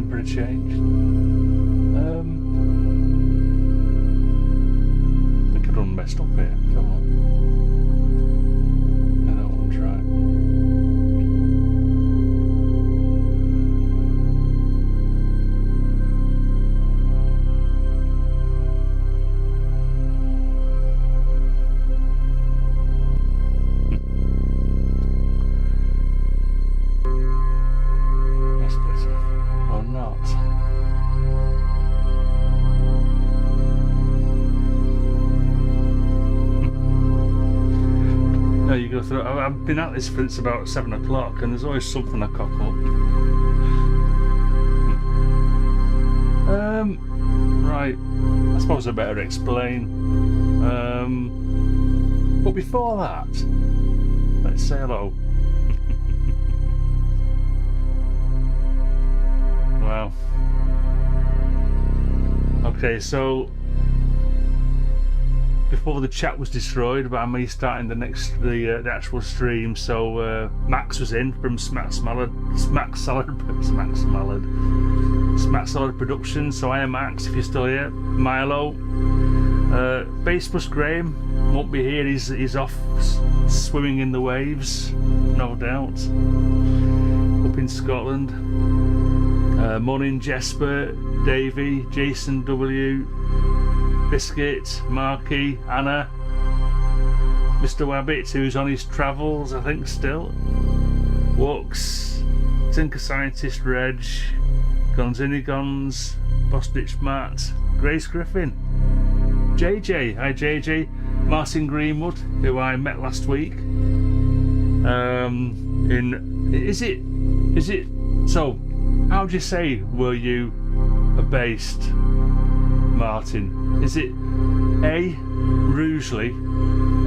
temperature change. I think I done messed up here. Come on. I don't want to try. You go through. I've been at this since about 7 o'clock, and there's always something I cock up. Right. I suppose I better explain. But before that, let's say hello. Wow. Okay, so. Before the chat was destroyed by me starting the actual stream, so Max was in from Smack Salad Productions. So I am Max, if you're still here. Milo, Bass Plus Graham won't be here. He's off swimming in the waves, no doubt, up in Scotland. Morning Jesper, Davey, Jason W, Biscuit, Marky, Anna, Mr. Wabbit, who's on his travels, I think, still. Wux, Tinker Scientist, Reg, Gonzinigons, Bostitch Matt, Grace Griffin, JJ, hi JJ, Martin Greenwood, who I met last week. So, how do you say were you based, Martin? Is it A, Rugeley,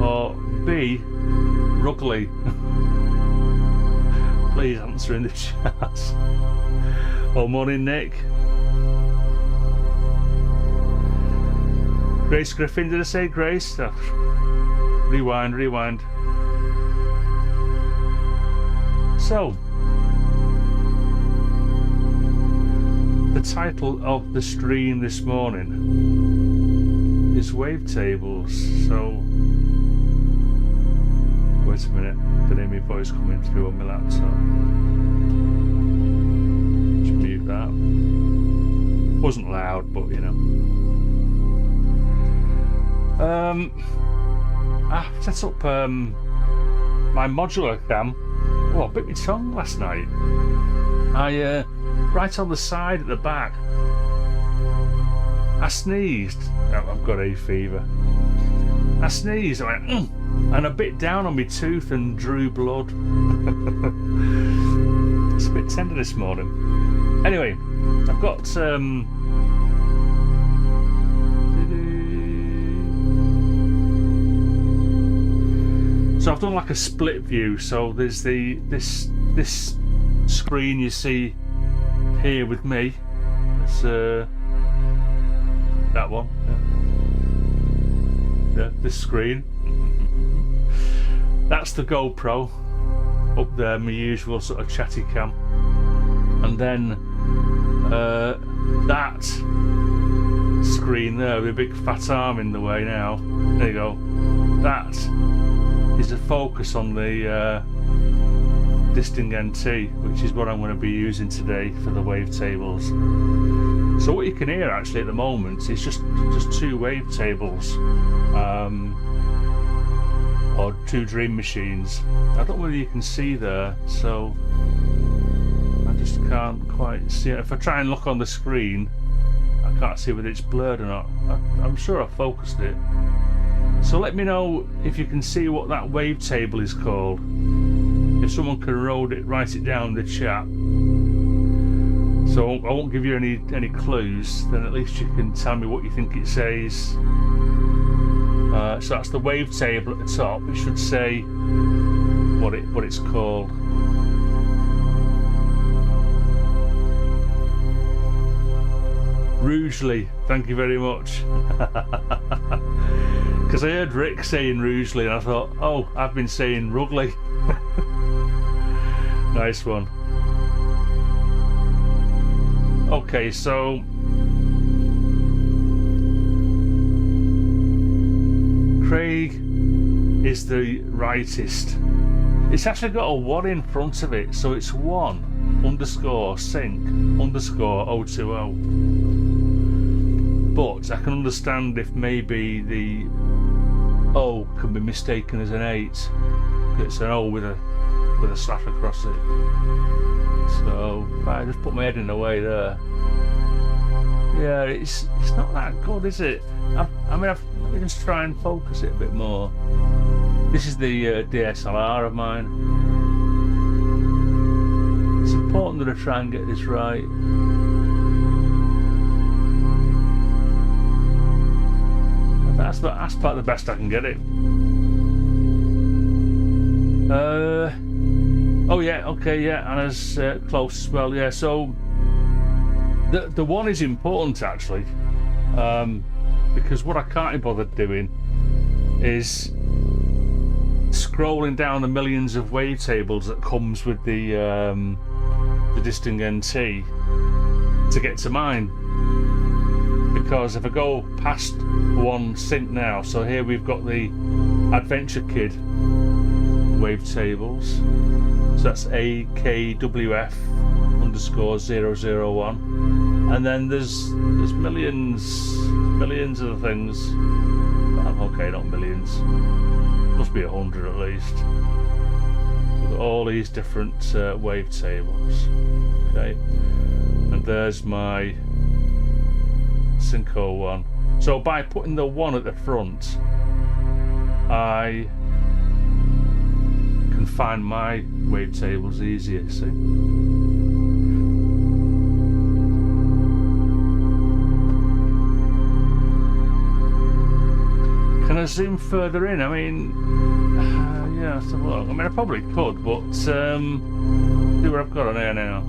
or B, Rugley? Please answer in the chat. Oh, morning Nick. Grace Griffin, did I say Grace? Oh, rewind. So, the title of the stream this morning is Wavetables. So, wait a minute, I can hear my voice coming through on my laptop. Just mute that. Wasn't loud, but you know. I set up my modular cam. Oh, I bit my tongue last night. Right on the side at the back, I sneezed. I've got hay fever. I sneezed, I went, and I bit down on my tooth and drew blood. It's a bit tender this morning. Anyway, I've got so I've done like a split view. So there's this screen you see here with me. It's that one. Yeah, this screen. That's the GoPro up there, my usual sort of chatty cam. And then that screen there with a big fat arm in the way now. There you go. That is a focus on the Disting NT, which is what I'm going to be using today for the Wavetables. So what you can hear actually at the moment is just two Wavetables, or two Dream Machines. I don't know whether you can see there, so I just can't quite see it. If I try and look on the screen, I can't see whether it's blurred or not. I'm sure I focused it. So let me know if you can see what that wavetable is called. If someone can write it down in the chat. So I won't give you any clues, then at least you can tell me what you think it says. So that's the wavetable at the top. It should say what it's called. Rugeley, thank you very much. Because I heard Rick saying Rugeley and I thought, oh, I've been saying Rugley. Nice one. Okay, so Craig is the rightist. It's actually got a 1 in front of it, so it's 1_sync_020. But I can understand if maybe the O can be mistaken as an 8. It's an O with a slash across it. So I just put my head in the way there. Yeah, it's not that good, is it? Let me just try and focus it a bit more. This is the DSLR of mine. It's important that I try and get this right. That's about the best I can get it. Oh yeah, okay, yeah, and as close as well, yeah. So the 1 is important actually, because what I can't be bothered doing is scrolling down the millions of wavetables that comes with the Disting NT to get to mine. Because if I go past 1 sync now, so here we've got the Adventure Kid wavetables, so that's AKWF_001, and then there's millions of things. Okay, not millions, must be 100 at least. So got all these different wavetables. Okay, and there's my Synco 1. So by putting the 1 at the front, I can find my wavetables easier, see? Can I zoom further in? I mean, yeah, let's have a look. I mean, I probably could, but see what I've got on here now.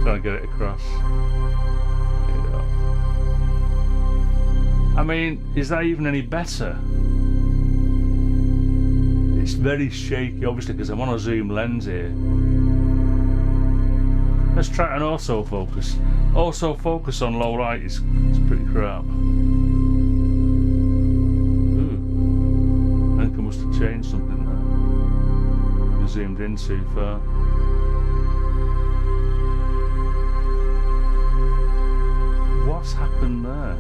Trying to get it across. I mean, is that even any better? It's very shaky, obviously, because I'm on a zoom lens here. Let's try an autofocus. Autofocus on low light is pretty crap. Ooh. I think I must have changed something there. I zoomed in too far. What's happened there?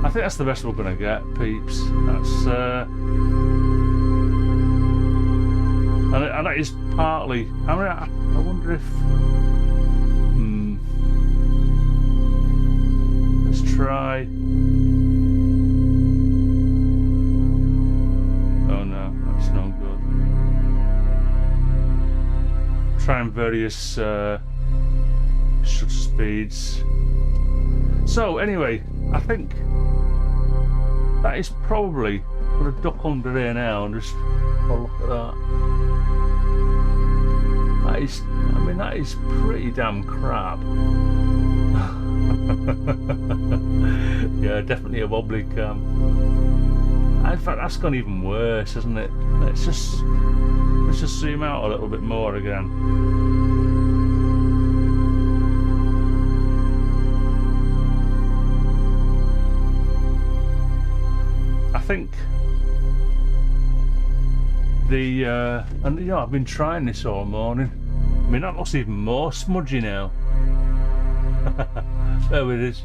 I think that's the best we're going to get, peeps. That's and that is partly. I mean, I wonder if. Let's try. Oh no, that's no good. Trying various shutter speeds. So anyway, I think that is probably. I'm gonna duck under here now and just look at that. That is, I mean, that is pretty damn crap. Yeah, definitely a wobbly cam. In fact, that's gone even worse, isn't it? Let's just zoom out a little bit more again. I think the and you know, I've been trying this all morning. I mean, that looks even more smudgy now. There it is.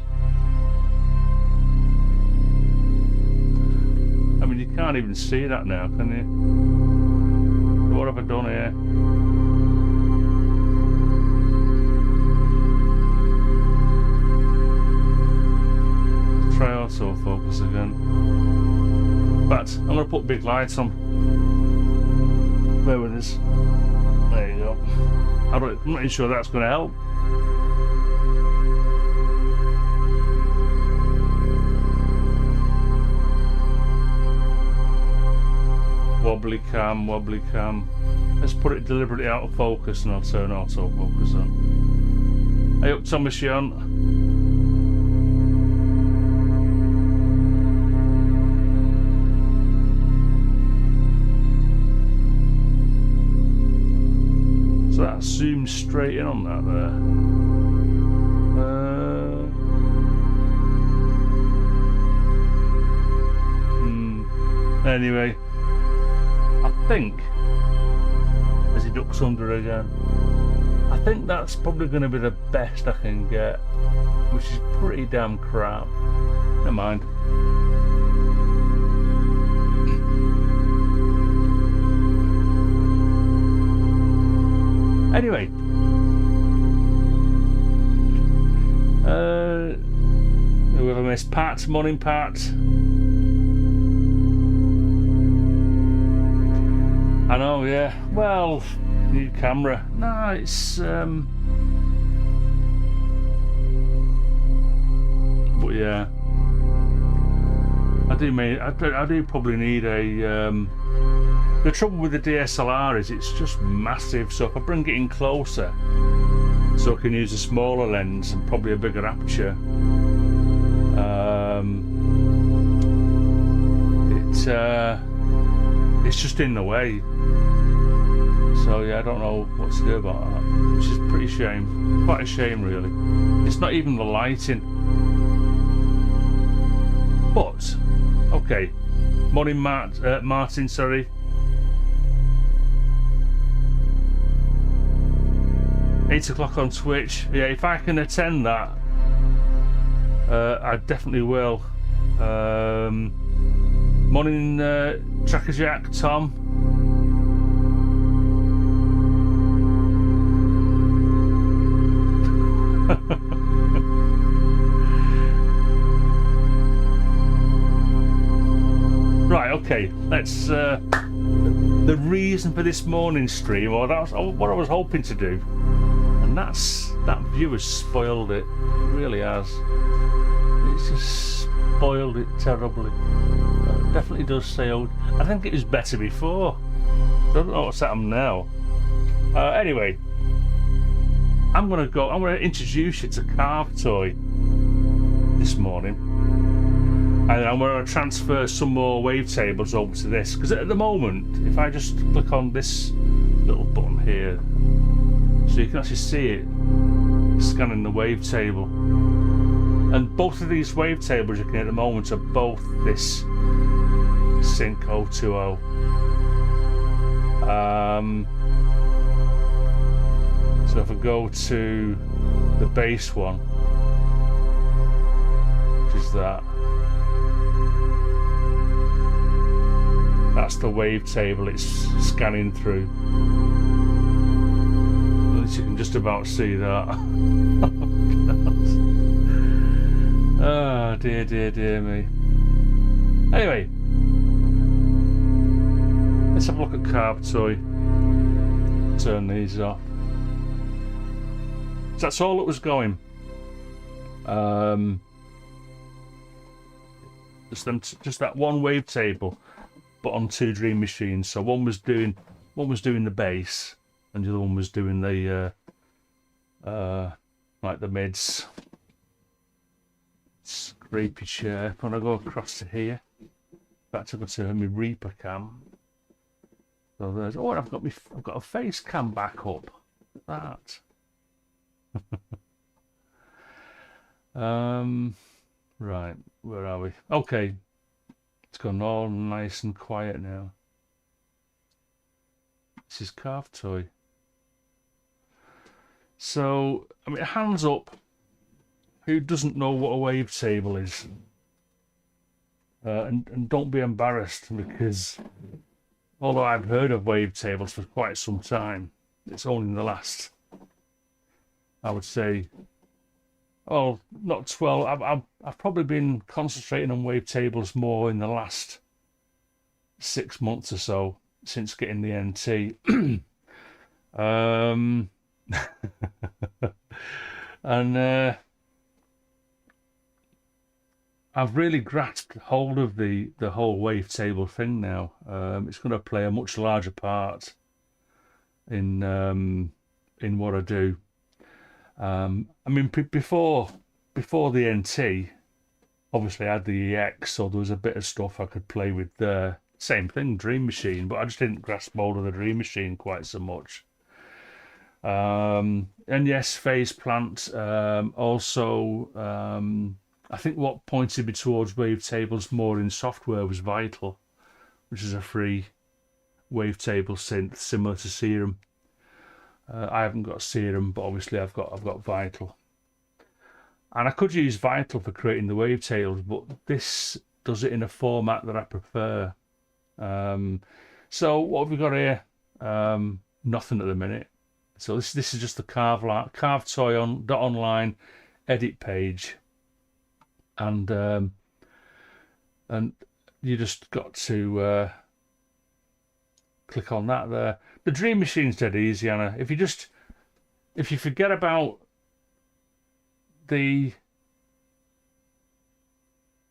I mean, you can't even see that now, can you? What have I done here? Let's try autofocus again. But I'm going to put big lights on. There it is. There you go. I'm not even sure that's going to help. wobbly cam, wobbly cam. Let's put it deliberately out of focus and I'll turn autofocus on. Hey up, Thomas Jan. So that zooms straight in on that there. Anyway, I think as he ducks under again, I think that's probably going to be the best I can get, which is pretty damn crap. Never mind. Anyway, who have I missed? Pat, morning Pat. I know, yeah. Well, new camera. No, it's but yeah, I do probably need a. The trouble with the DSLR is it's just massive. So if I bring it in closer, so I can use a smaller lens and probably a bigger aperture, it's just in the way. So yeah, I don't know what to do about that, which is pretty shame. Quite a shame, really. It's not even the lighting. But okay, morning, Martin. Sorry. 8 o'clock on Twitch. Yeah, if I can attend that, I definitely will. Morning, Tracker Jack, Tom. Right, okay, let's the reason for this morning stream, or that's what I was hoping to do, and that view has spoiled it. It really has. It's just spoiled it terribly. It definitely does say old. I think it was better before. I don't know what's happened now. Anyway, I'm gonna introduce you to Carve Toy this morning, and I'm going to transfer some more wavetables over to this, because at the moment, if I just click on this little button here, so you can actually see it scanning the wavetable, and both of these wavetables you can at the moment are both this Sync 020. So if I go to the base one, which is that, that's the wavetable it's scanning through. At least you can just about see that. Oh dear, dear, dear me. Anyway, let's have a look at Carve Toy. Turn these off. So that's all that was going. Just that one wavetable, but on two Dream machines. So one was doing the bass, and the other one was doing the like the mids. Scrapey chair. When I go across to here, back to go to my Reaper cam. So there's I've got a face cam back up. That. Right, where are we? Okay, it's gone all nice and quiet now. This is Carve Toy. So, I mean, hands up, who doesn't know what a wavetable is? And don't be embarrassed, because although I've heard of wavetables for quite some time, it's only in the last, I would say, oh, not 12. I've probably been concentrating on wavetables more in the last 6 months or so, since getting the NT. And I've really grasped hold of the whole wavetable thing now. It's going to play a much larger part in what I do. I mean, before the NT, obviously I had the EX, so there was a bit of stuff I could play with there. Same thing, Dream Machine, but I just didn't grasp hold of the Dream Machine quite so much. And yes, Phase Plant. Also, I think what pointed me towards Wavetables more in software was Vital, which is a free wavetable synth similar to Serum. I haven't got Serum, but obviously I've got Vital. And I could use Vital for creating the wavetables, but this does it in a format that I prefer. So what have we got here? Nothing at the minute. So this is just the carve toy online edit page, and you just got to click on that there. The Dream Machine's dead easy, Anna. If you forget about the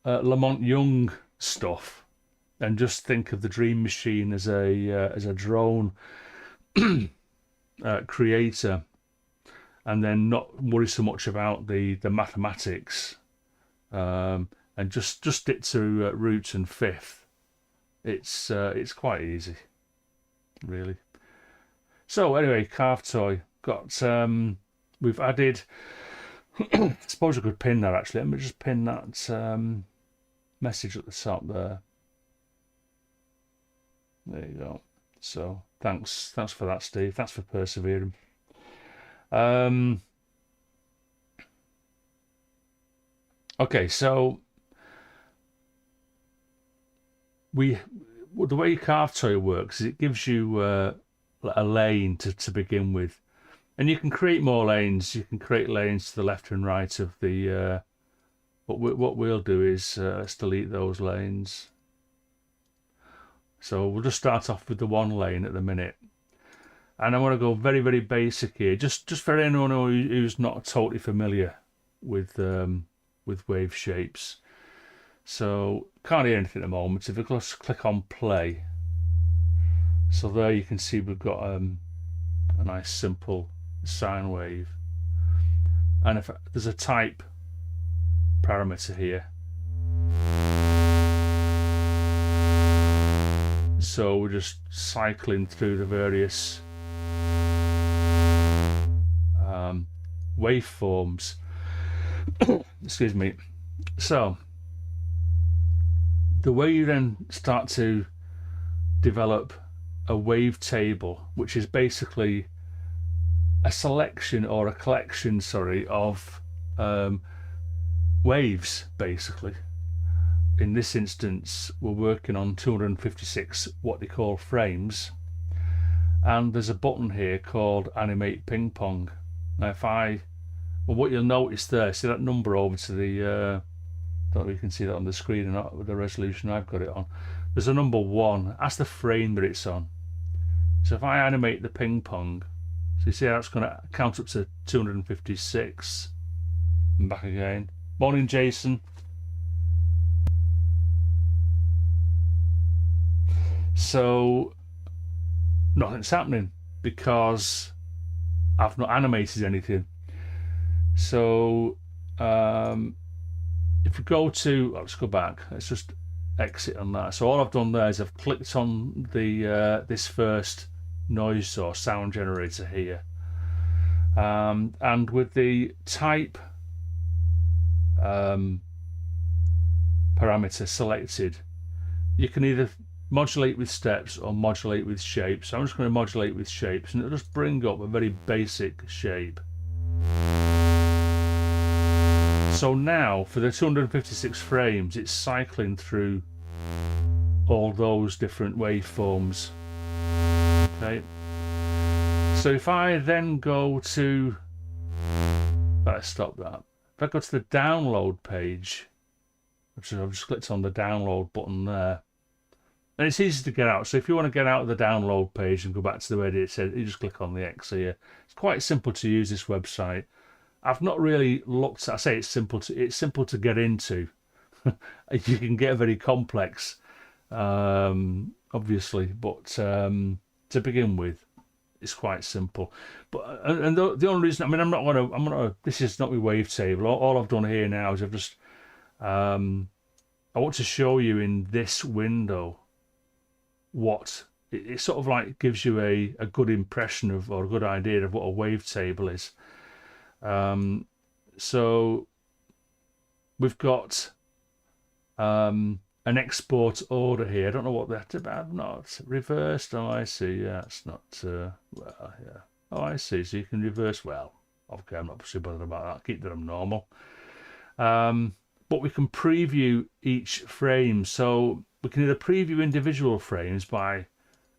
Lamont Young stuff and just think of the Dream Machine as a drone creator, and then not worry so much about the mathematics, and just stick to root and fifth. It's quite easy, really. So anyway, carve toy got we've added. I suppose I could pin that actually. Let me just pin that message at the top there. There you go. So thanks for that, Steve. Thanks for persevering. Okay, so the way carve toy works is it gives you a lane to begin with. And you can create more lanes. You can create lanes to the left and right of the. What we'll do is let's delete those lanes. So we'll just start off with the one lane at the minute, and I want to go very, very basic here, just for anyone who's not totally familiar with wave shapes. So can't hear anything at the moment. If I just click on play, so there you can see we've got a nice simple sine wave, and if there's a type parameter here, so we're just cycling through the various waveforms. Excuse me. So the way you then start to develop a wavetable, which is basically a selection or a collection, of waves, basically. In this instance, we're working on 256 what they call frames, and there's a button here called Animate Ping Pong. Now, what you'll notice there, see that number over to the, don't know if you can see that on the screen or not with the resolution I've got it on. There's a number 1. That's the frame that it's on. So if I animate the ping pong, so you see how it's going to count up to 256 and back again. Morning, Jason. So nothing's happening because I've not animated anything. So if we go to, let's go back. Let's just exit on that. So all I've done there is I've clicked on the this first noise or sound generator here, and with the type parameter selected, you can either modulate with steps or modulate with shapes. So I'm just going to modulate with shapes, and it'll just bring up a very basic shape. So now for the 256 frames, it's cycling through all those different waveforms. Okay, so if I then go to, let's stop that. If I go to the download page, which I've just clicked on the download button there, and it's easy to get out. So if you want to get out of the download page and go back to the way it said, you just click on the X here. It's quite simple to use this website. I've not really looked at, I say it's simple to get into. You can get very complex, obviously, but to begin with, it's quite simple. But and the only reason, I mean, I'm not. This is not my wavetable. All I've done here now is I've just, I want to show you in this window what it sort of like gives you a good impression of, or a good idea of what a wavetable is. So we've got an export order here. I don't know what that's about. Not reversed. Oh, I see. Yeah, it's not. Well, yeah. Oh, I see. So you can reverse. Well, okay, I'm not too bothered about that. Keep them normal. But we can preview each frame. So we can either preview individual frames by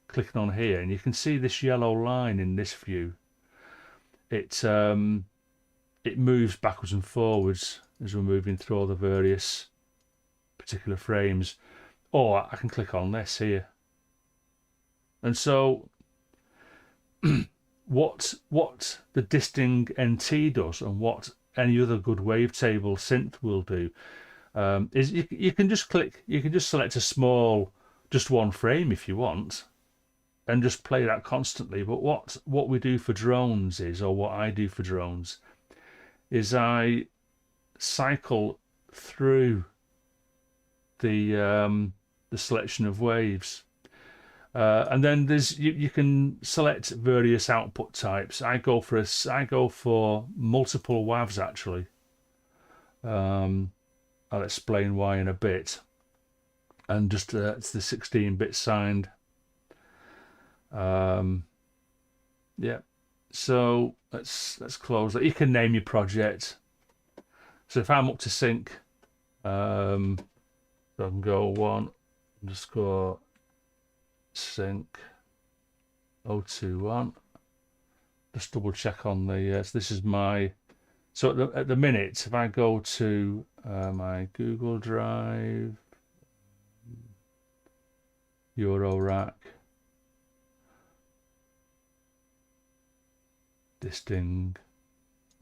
clicking on here, and you can see this yellow line in this view. It moves backwards and forwards as we're moving through all the various particular frames. Or I can click on this here. And so what the Disting NT does, and what any other good wavetable synth will do, is you can just select a small, just one frame if you want, and just play that constantly. But what we do for drones is, or what I do for drones, is I cycle through the selection of waves, and then there's you can select various output types. I go for multiple WAVs actually. I'll explain why in a bit. And just it's the 16-bit signed. Yeah. So let's close that. You can name your project. So if I'm up to sync, so I can go 1 underscore sync 021. Just double check on the. So this is my. So at the minute, if I go to my Google Drive, Eurorack, Disting,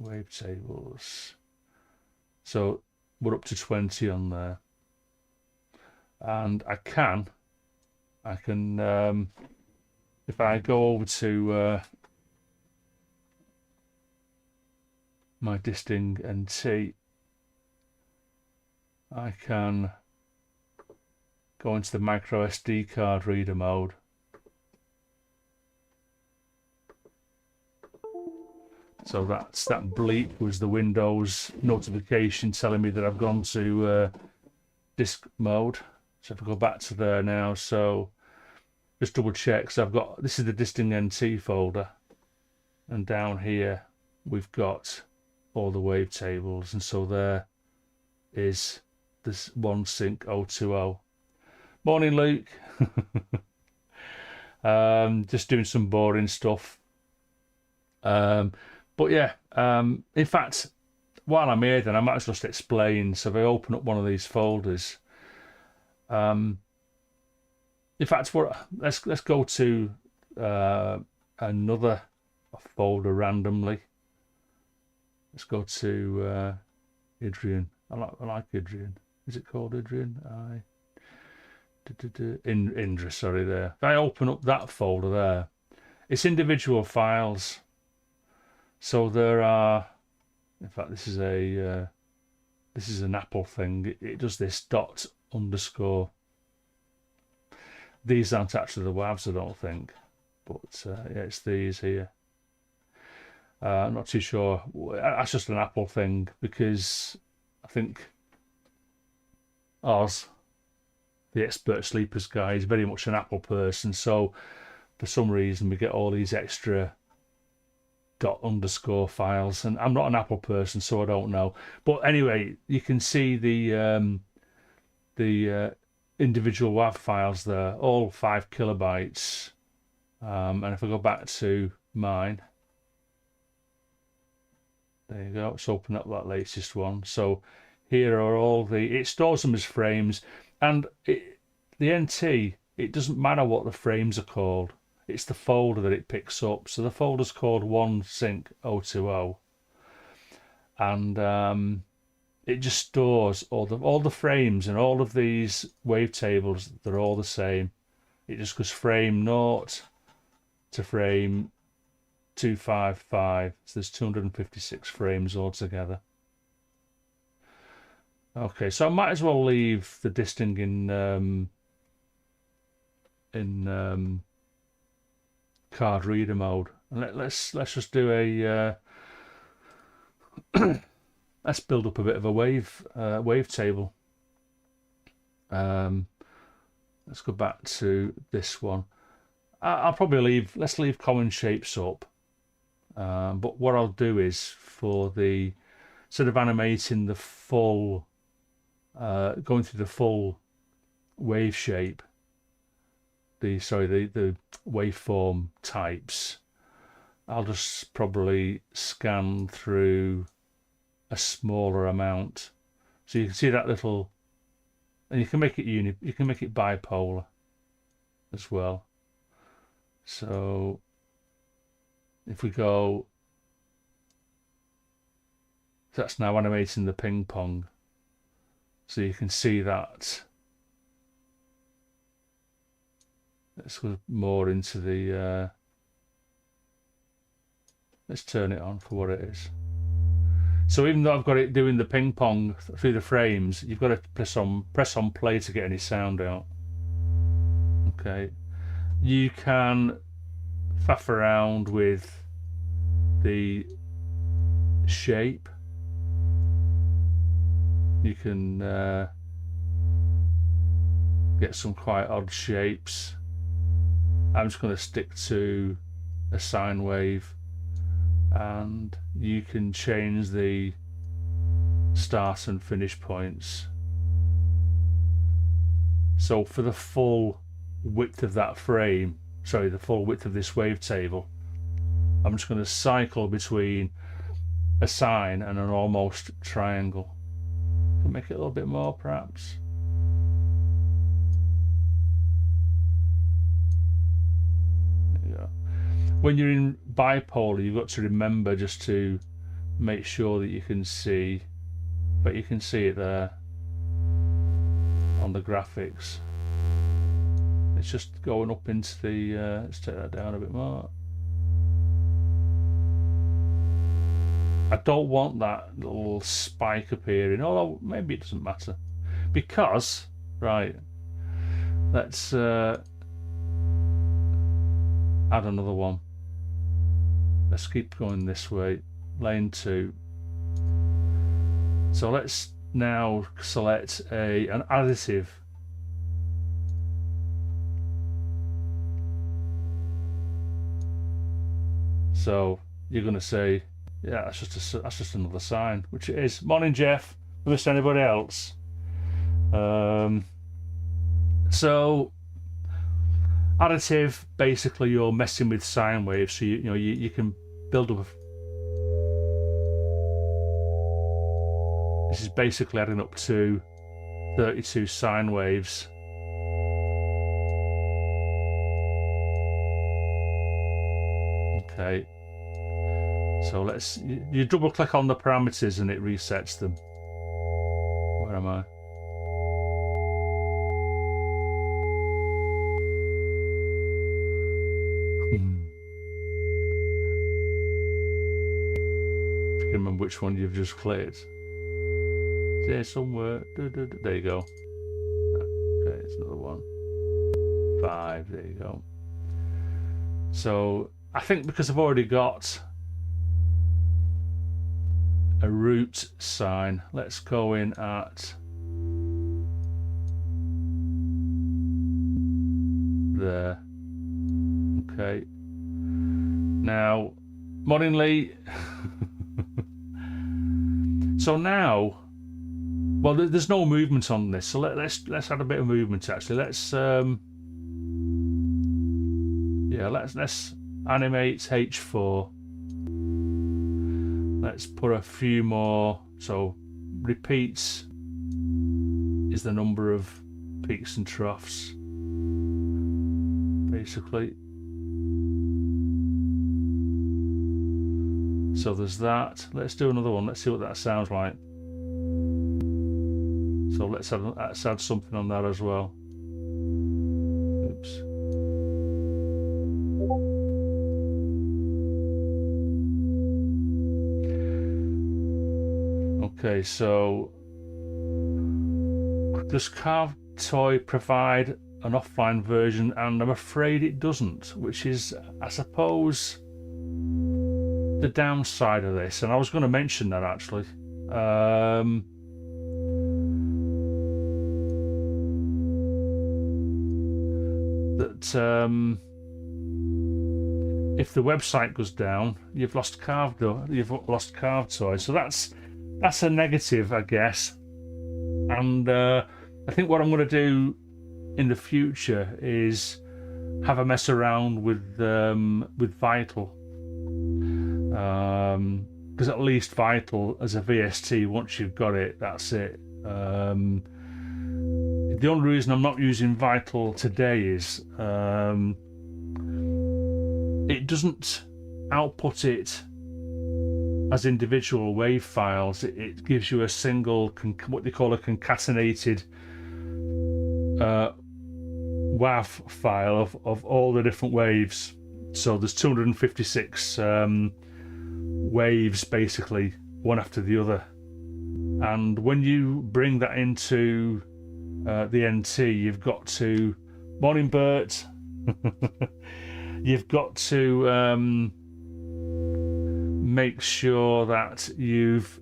Wavetables. So we're up to 20 on there, and I can if I go over to my Disting NT, I can go into the micro SD card reader mode. So that bleep was the Windows notification telling me that I've gone to disk mode. So if I go back to there now, so just double check. So I've got, this is the Disting NT folder, and down here we've got all the wavetables, and so there is this one sync 020. Morning, Luke. Just doing some boring stuff. But yeah, in fact, while I'm here, then I might as well just explain. So if I open up one of these folders, in fact, let's go to another folder randomly. Let's go to Adrian. I like Adrian. Is it called Adrian? Indra, sorry, there. If I open up that folder there, it's individual files. So there are, in fact, this is an Apple thing. It does this dot underscore. These aren't actually the WAVs, I don't think, but yeah, it's these here. I'm not too sure. That's just an Apple thing, because I think Oz, the expert sleepers guy, is very much an Apple person. So for some reason we get all these extra dot underscore files, and I'm not an Apple person, so I don't know. But anyway, you can see the individual WAV files there, all 5 kilobytes. And if I go back to mine, there you go. Let's open up that latest one. So here are all it stores them as frames, and the NT, it doesn't matter what the frames are called. It's the folder that it picks up. So the folder's called 1sync020, and it just stores all the frames, and all of these wavetables, they're all the same. It just goes frame 0 to frame 255. So there's 256 frames altogether. Okay, so I might as well leave the disting in card reader mode. And let's just do a let's build up a bit of a wavetable. Let's go back to this one. I'll probably let's leave common shapes up. But what I'll do is, for the sort of animating the full, going through the full wave shape, the waveform types, I'll just probably scan through a smaller amount, so you can see that little, and you can make it you can make it bipolar as well. So if we go, that's now animating the ping pong, so you can see that. Let's go more into the let's turn it on for what it is. So even though I've got it doing the ping pong through the frames, you've got to press on play to get any sound out. Okay, you can faff around with the shape. You can get some quite odd shapes. I'm just going to stick to a sine wave, and you can change the start and finish points. So for the full width of that frame, sorry, the full width of this wavetable, I'm just going to cycle between a sine and an almost triangle. Can make it a little bit more perhaps. There you go. When you're in bipolar, you've got to remember just to make sure that you can see, but you can see it there on the graphics. It's just going up into the, let's take that down a bit more. I don't want that little spike appearing, although maybe it doesn't matter. Because, right, let's add another one. Let's keep going this way, lane 2. So let's now select an additive. So you're going to say, yeah, that's just another sine, which it is. Morning, Jeff. With anybody else? So additive, basically you're messing with sine waves, so you can build up. This is basically adding up to 32 sine waves. Okay. So you double click on the parameters and it resets them. Where am I? If you can remember which one you've just clicked. It's there somewhere. There you go. Okay, it's another one. 5, there you go. So I think because I've already got a root sine, let's go in at there. Okay, now morning Lee. So now, well, there's no movement on this, so let's add a bit of movement actually. Let's let's animate H4. Let's put a few more. So repeats is the number of peaks and troughs, basically. So there's that. Let's do another one. Let's see what that sounds like. So let's add something on that as well. Oops. Okay, so does Carved Toy provide an offline version? And I'm afraid it doesn't, which is, I suppose, the downside of this. And I was going to mention that actually. If the website goes down, you've lost Carved Toy. So that's a negative, I guess. And I think what I'm going to do in the future is have a mess around with Vital, because at least Vital as a VST, once you've got it, that's it. The only reason I'm not using Vital today is it doesn't output it as individual wave files. It gives you a single, what they call a concatenated WAV file of all the different waves. So there's 256 waves, basically, one after the other. And when you bring that into the NT, you've got to, morning Bert, you've got to make sure that you've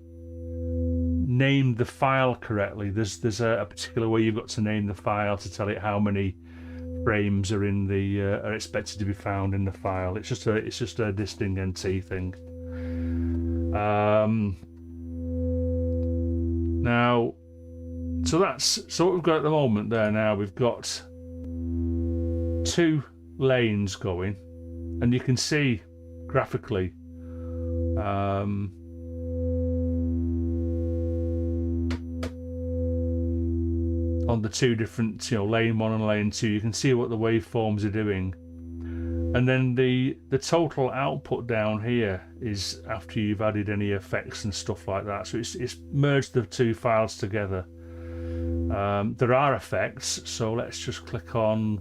named the file correctly. There's a particular way you've got to name the file to tell it how many frames are in the are expected to be found in the file. It's just a distinct NT thing. Now, so what we've got at the moment there. Now we've got 2 lanes going, and you can see graphically on the 2 different, lane 1 and lane 2, you can see what the waveforms are doing. And then the total output down here is after you've added any effects and stuff like that. So it's merged the 2 files together. There are effects, so let's just click on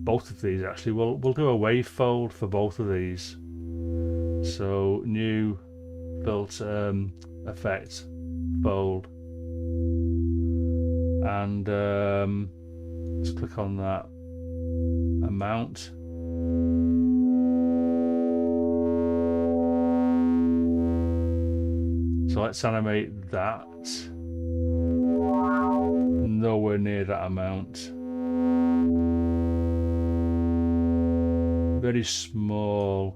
both of these. Actually, we'll do a wavefold for both of these. So new filter effect fold, and let's click on that amount. So let's animate that. Nowhere near that amount. Very small.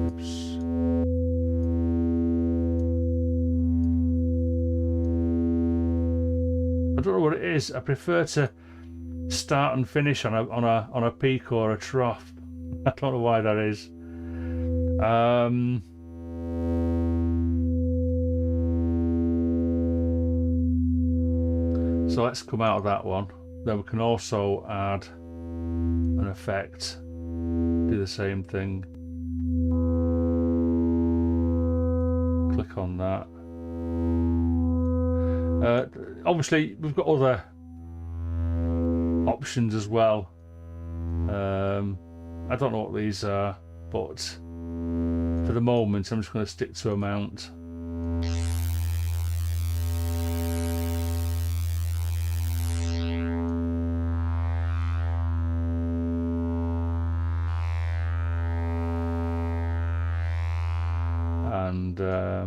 Oops. I don't know what it is. I prefer to start and finish on a peak or a trough. I don't know why that is. So let's come out of that one. Then we can also add an effect. Do the same thing. Click on that. Obviously, we've got other options as well. I don't know what these are, but for the moment I'm just going to stick to amount. And there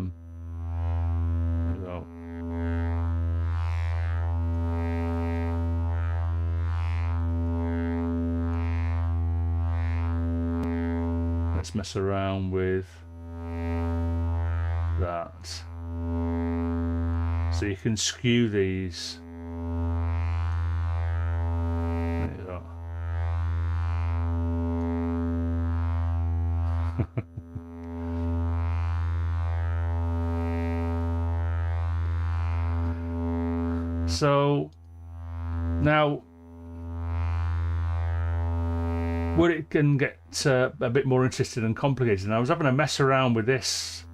we go. Let's mess around with that. So you can skew these. There you go. So now, where it can get a bit more interesting and complicated, and I was having a mess around with this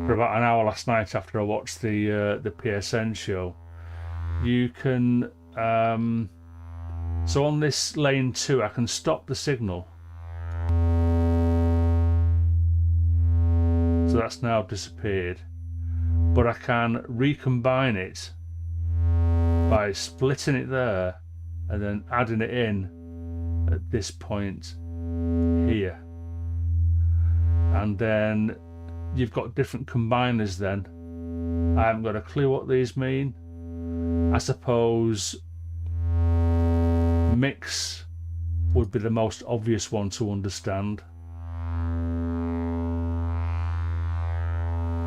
for about an hour last night after I watched the PSN show. You can so on this lane 2 I can stop the signal, so that's now disappeared, but I can recombine it by splitting it there and then adding it in at this point here, and then you've got different combiners. Then I haven't got a clue what these mean. I suppose mix would be the most obvious one to understand.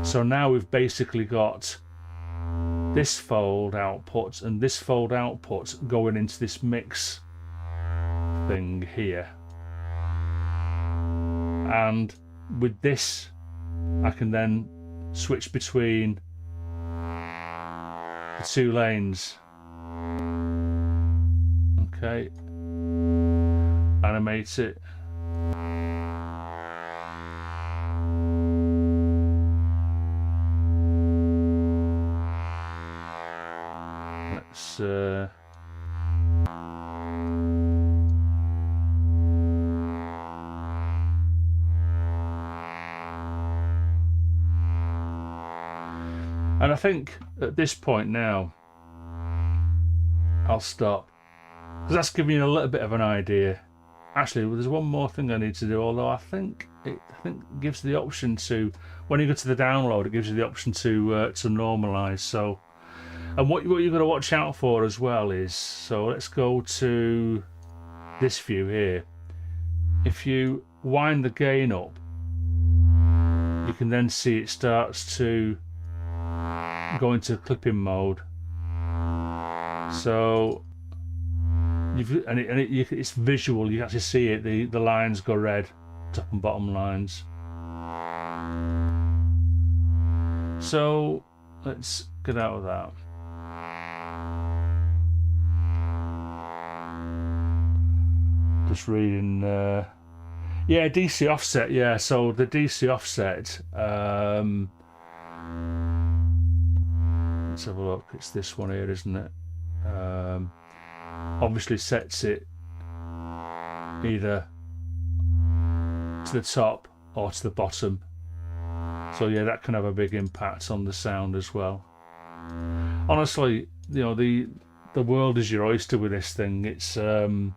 So now we've basically got this fold output and this fold output going into this mix thing here, and with this I can then switch between the 2 lanes. Okay, animate it. Let's and I think at this point now I'll stop, because that's giving you a little bit of an idea. Actually, there's one more thing I need to do, although I think it gives the option to, when you go to the download, it gives you the option to normalize. So, and what you've got to watch out for as well is, so let's go to this view here. If you wind the gain up, you can then see it starts to go into clipping mode. So it's visual. You actually see it. The lines go red, top and bottom lines. So let's get out of that. Just reading. Yeah, DC offset. Yeah, so the DC offset. Let's have a look. It's this one here, isn't it? Obviously sets it either to the top or to the bottom. So yeah, that can have a big impact on the sound as well. Honestly, you know, the world is your oyster with this thing. It's so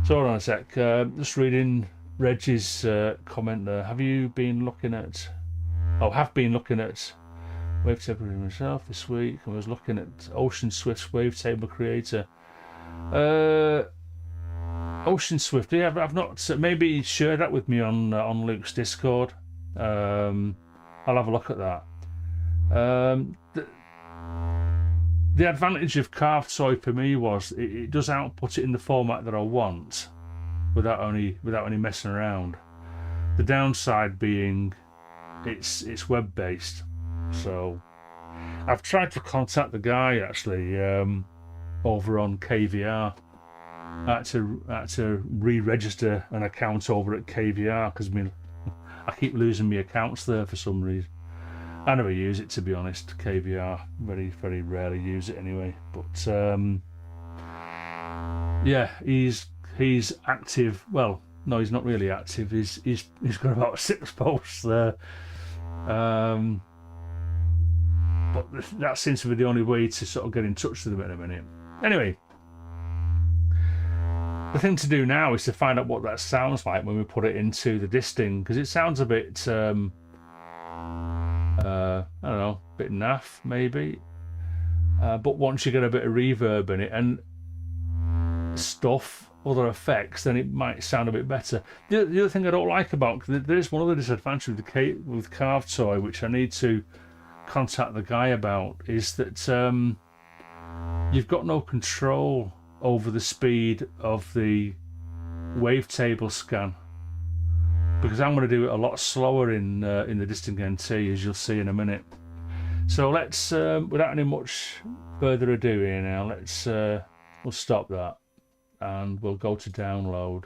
hold on a sec. Just reading Reg's comment there. Have you been looking at? Oh, have been looking at Wavetable myself this week, and was looking at Ocean Swift's Wavetable creator. Ocean Swift, yeah, I've not. Maybe share that with me on Luke's Discord. I'll have a look at that. The advantage of Carved Soy for me was it does output it in the format that I want, without any messing around. The downside being it's web based. So I've tried to contact the guy actually over on KVR. I had to re-register an account over at KVR because I keep losing my accounts there for some reason. I never use it, to be honest. KVR, very very rarely use it anyway. But yeah, he's active. Well, no, he's not really active. He's got about 6 posts there. But that seems to be the only way to sort of get in touch with them in a minute. Anyway, the thing to do now is to find out what that sounds like when we put it into the disting, because it sounds a bit, I don't know, a bit naff maybe. But once you get a bit of reverb in it and stuff, other effects, then it might sound a bit better. The other thing I don't like about, there is one other disadvantage with Carved Soy, which I need to contact the guy about, is that you've got no control over the speed of the wavetable scan, because I'm going to do it a lot slower in the Disting NT, as you'll see in a minute. So let's without any much further ado here now, we'll stop that and we'll go to download.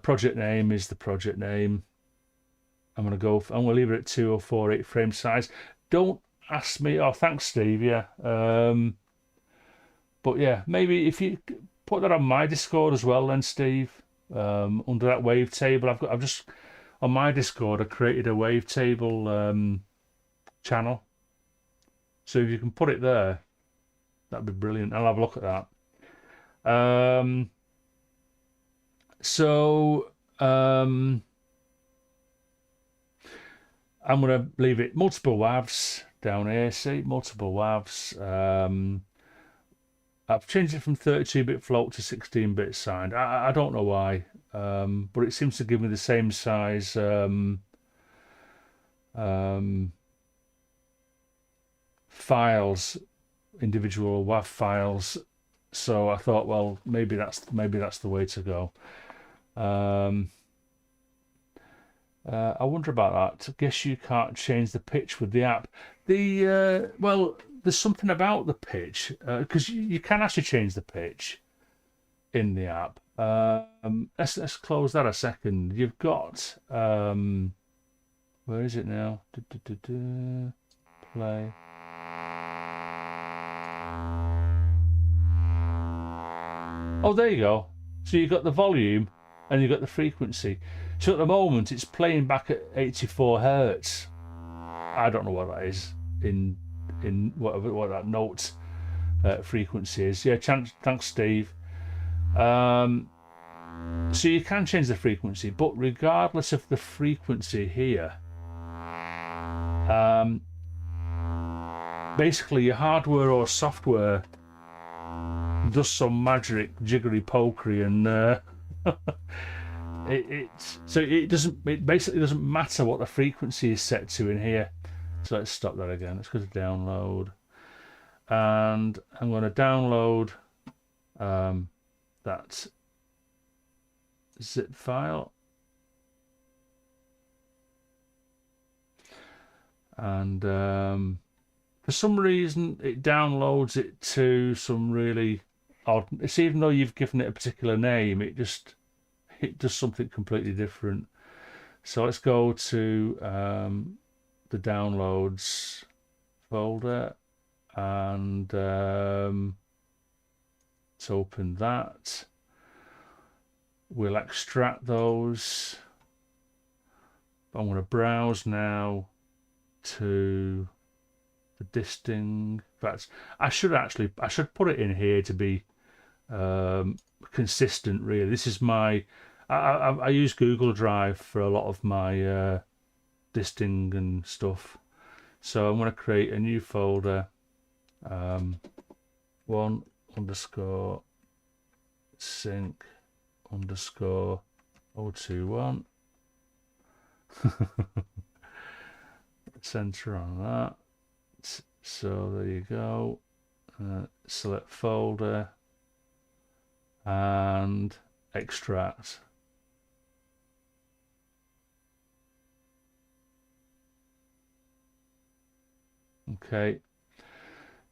Project name is the project name. I'm gonna leave it at 2048 frame size. Don't ask me. Oh, thanks, Steve. Yeah. But yeah, maybe if you put that on my Discord as well, then Steve, under that wavetable, I've just on my Discord I created a wavetable channel. So if you can put it there, that'd be brilliant. I'll have a look at that. I'm going to leave it multiple WAVs down here. See, multiple WAVs. I've changed it from 32-bit float to 16-bit signed. I don't know why, but it seems to give me the same size files, individual WAV files. So I thought, well, maybe that's the way to go. I wonder about that. I guess you can't change the pitch with the app. Well, there's something about the pitch because you can actually change the pitch in the app. Let's close that a second. You've got where is it now? Play. Oh, there you go. So you've got the volume and you've got the frequency. So at the moment it's playing back at 84 hertz. I don't know what that is in what that note frequency is. Yeah, thanks, Steve. So you can change the frequency, but regardless of the frequency here, basically your hardware or software does some magic jiggery pokery, and it basically doesn't matter what the frequency is set to in here. So let's stop that again. Let's go to download, and I'm going to download that zip file, and for some reason it downloads it to some really odd. It's even though you've given it a particular name, it does something completely different. So let's go to the downloads folder, and let's open that. We'll extract those. I'm going to browse now to the disting. In fact, I should put it in here to be consistent. Really, this is my. I use Google Drive for a lot of my disting and stuff. So I'm going to create a new folder. 1_sync_021. Center on that. So there you go. Select folder and extract. Okay,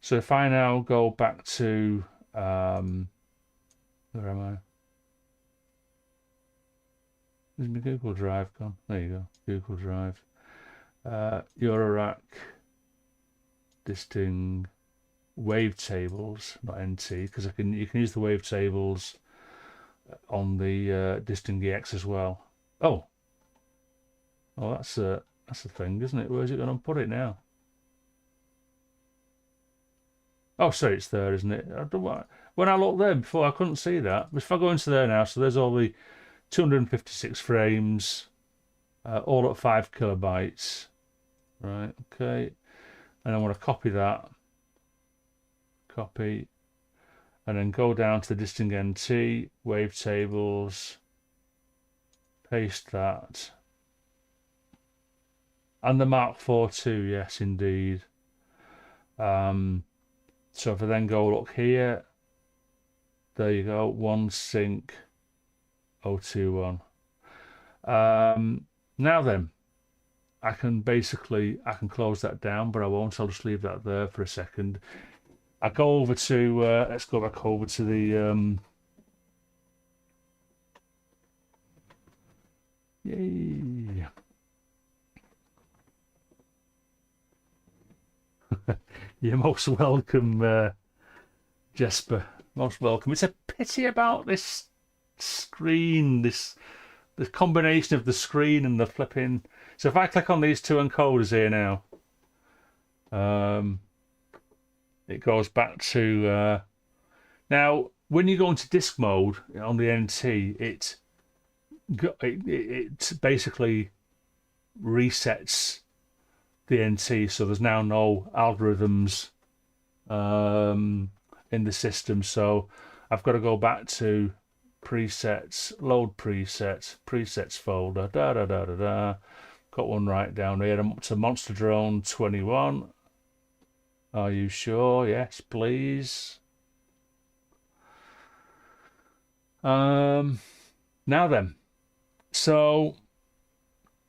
so if I now go back to where am I? Is my Google Drive gone? There you go, Google Drive. Eurorack disting wavetables, not NT, because you can use the wavetables on the disting EX as well. Oh, that's a thing, isn't it? Where's it going to put it now? Oh, sorry, it's there, isn't it? When I looked there before, I couldn't see that. But if I go into there now, so there's all the 256 frames, all at 5 kilobytes. Right, okay. And I want to copy that. Copy. And then go down to the disting NT, wavetables, paste that. And the Mark IV too, yes, indeed. So if I then go look here, there you go, 1_sync_021. Now then, I can close that down, but I won't. I'll just leave that there for a second. I go over to let's go back over to the yay. You're most welcome, Jesper. Most welcome. It's a pity about this screen, the combination of the screen and the flipping. So if I click on these two encoders here now, it goes back to now when you go into disk mode on the NT, it basically resets the NT, so there's now no algorithms in the system. So I've got to go back to presets, load presets folder, got one right down here. I'm up to Monster Drone 21. Are you sure? Yes, please. Now then, so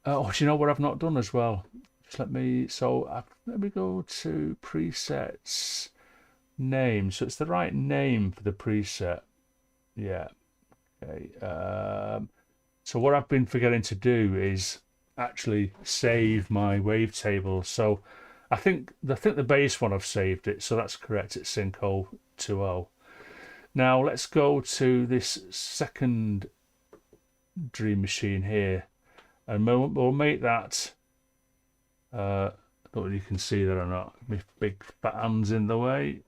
oh, do you know what I've not done as well? Just let me go to presets name. So it's the right name for the preset. Yeah. Okay. So what I've been forgetting to do is actually save my wavetable. So I think the base one I've saved it, so that's correct. It's sync 020. Now let's go to this second Dream Machine here, and we'll make that. I don't know if you can see that or not. My big fat hand's in the way.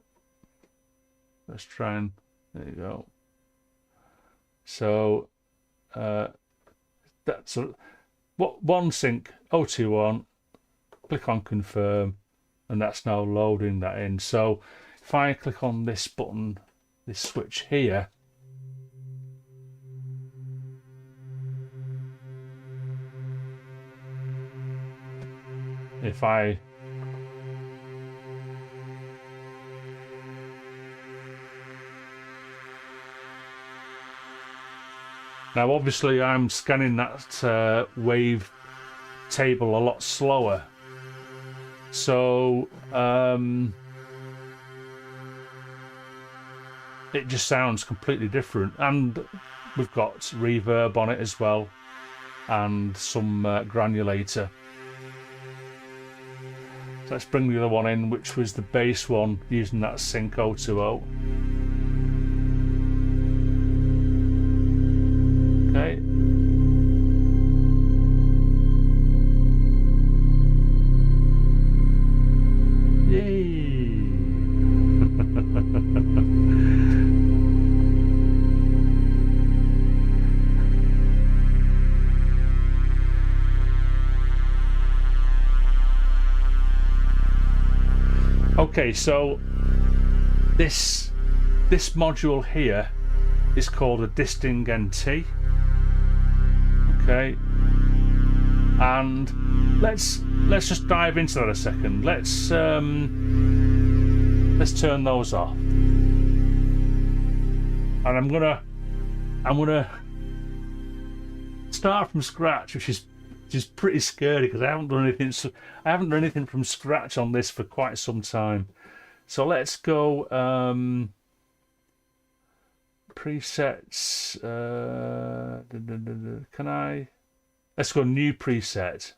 Let's try and there you go. So that's what one sync 021. Click on confirm, and that's now loading that in. So if I click on this button, this switch here, if I now obviously I'm scanning that wave table a lot slower, so it just sounds completely different, and we've got reverb on it as well and some granulator. So let's bring the other one in, which was the bass one using that sync 020. Okay. Okay, so this module here is called a disting NT. Okay, and let's just dive into that a second. Let's turn those off, and I'm gonna start from scratch, which is pretty scary because I haven't done anything from scratch on this for quite some time. So let's go presets. Let's go new preset.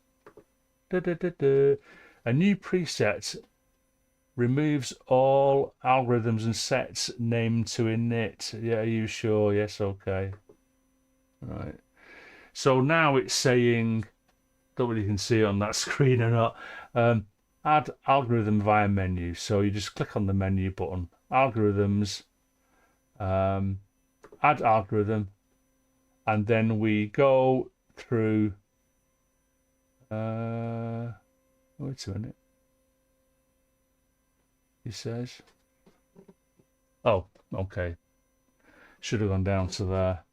A new preset removes all algorithms and sets named to init. Yeah, are you sure? Yes, okay. All right. So now it's saying, don't know if you can see it on that screen or not, add algorithm via menu. So you just click on the menu button, algorithms, add algorithm, and then we go through wait a minute, he says, oh okay, should have gone down to there.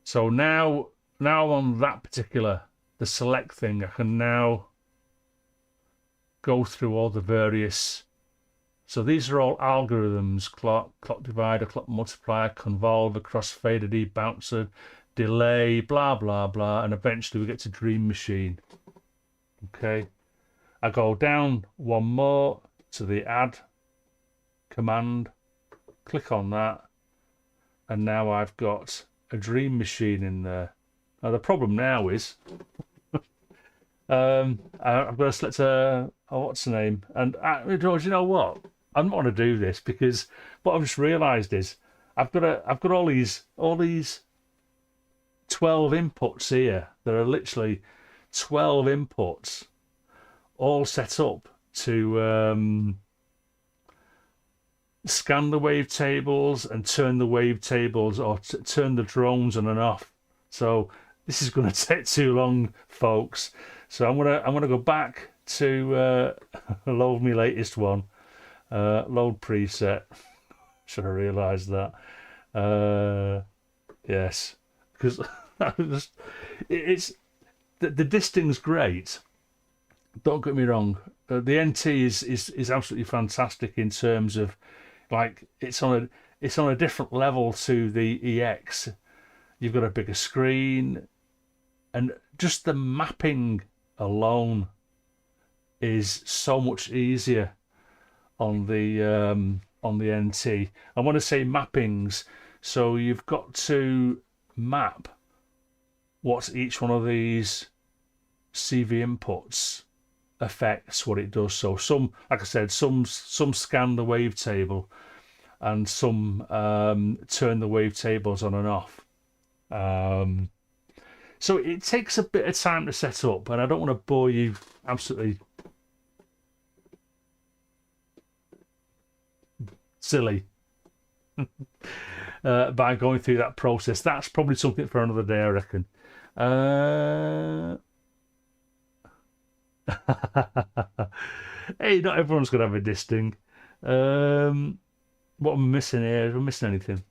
So now on that particular, the select thing, I can now go through all the various, so these are all algorithms: clock divider, clock multiplier, convolver, crossfader, debouncer, delay, blah blah blah, and eventually we get to Dream Machine. Okay, I go down one more to the add command, click on that, and now I've got a Dream Machine in there. Now the problem now is I've got to select what's the name? And George, you know what? I'm not going to do this because what I've just realised is I've got all these 12 inputs here. There are literally 12 inputs all set up to scan the wavetables and turn the wavetables or turn the drones on and off. So this is going to take too long, folks. So I'm gonna go back to load my latest one, load preset. Should have realised that. Yes, because it's the disting's great. Don't get me wrong. The NT is absolutely fantastic in terms of, like, it's on a different level to the EX. You've got a bigger screen, and just the mapping alone is so much easier on the NT. I want to say mappings, so you've got to map what each one of these CV inputs affects, what it does. So some, like I said, some scan the wavetable, and some turn the wavetables on and off. So it takes a bit of time to set up, and I don't want to bore you absolutely silly by going through that process. That's probably something for another day, I reckon. Hey, not everyone's going to have a disting. What am I missing here? Am I missing anything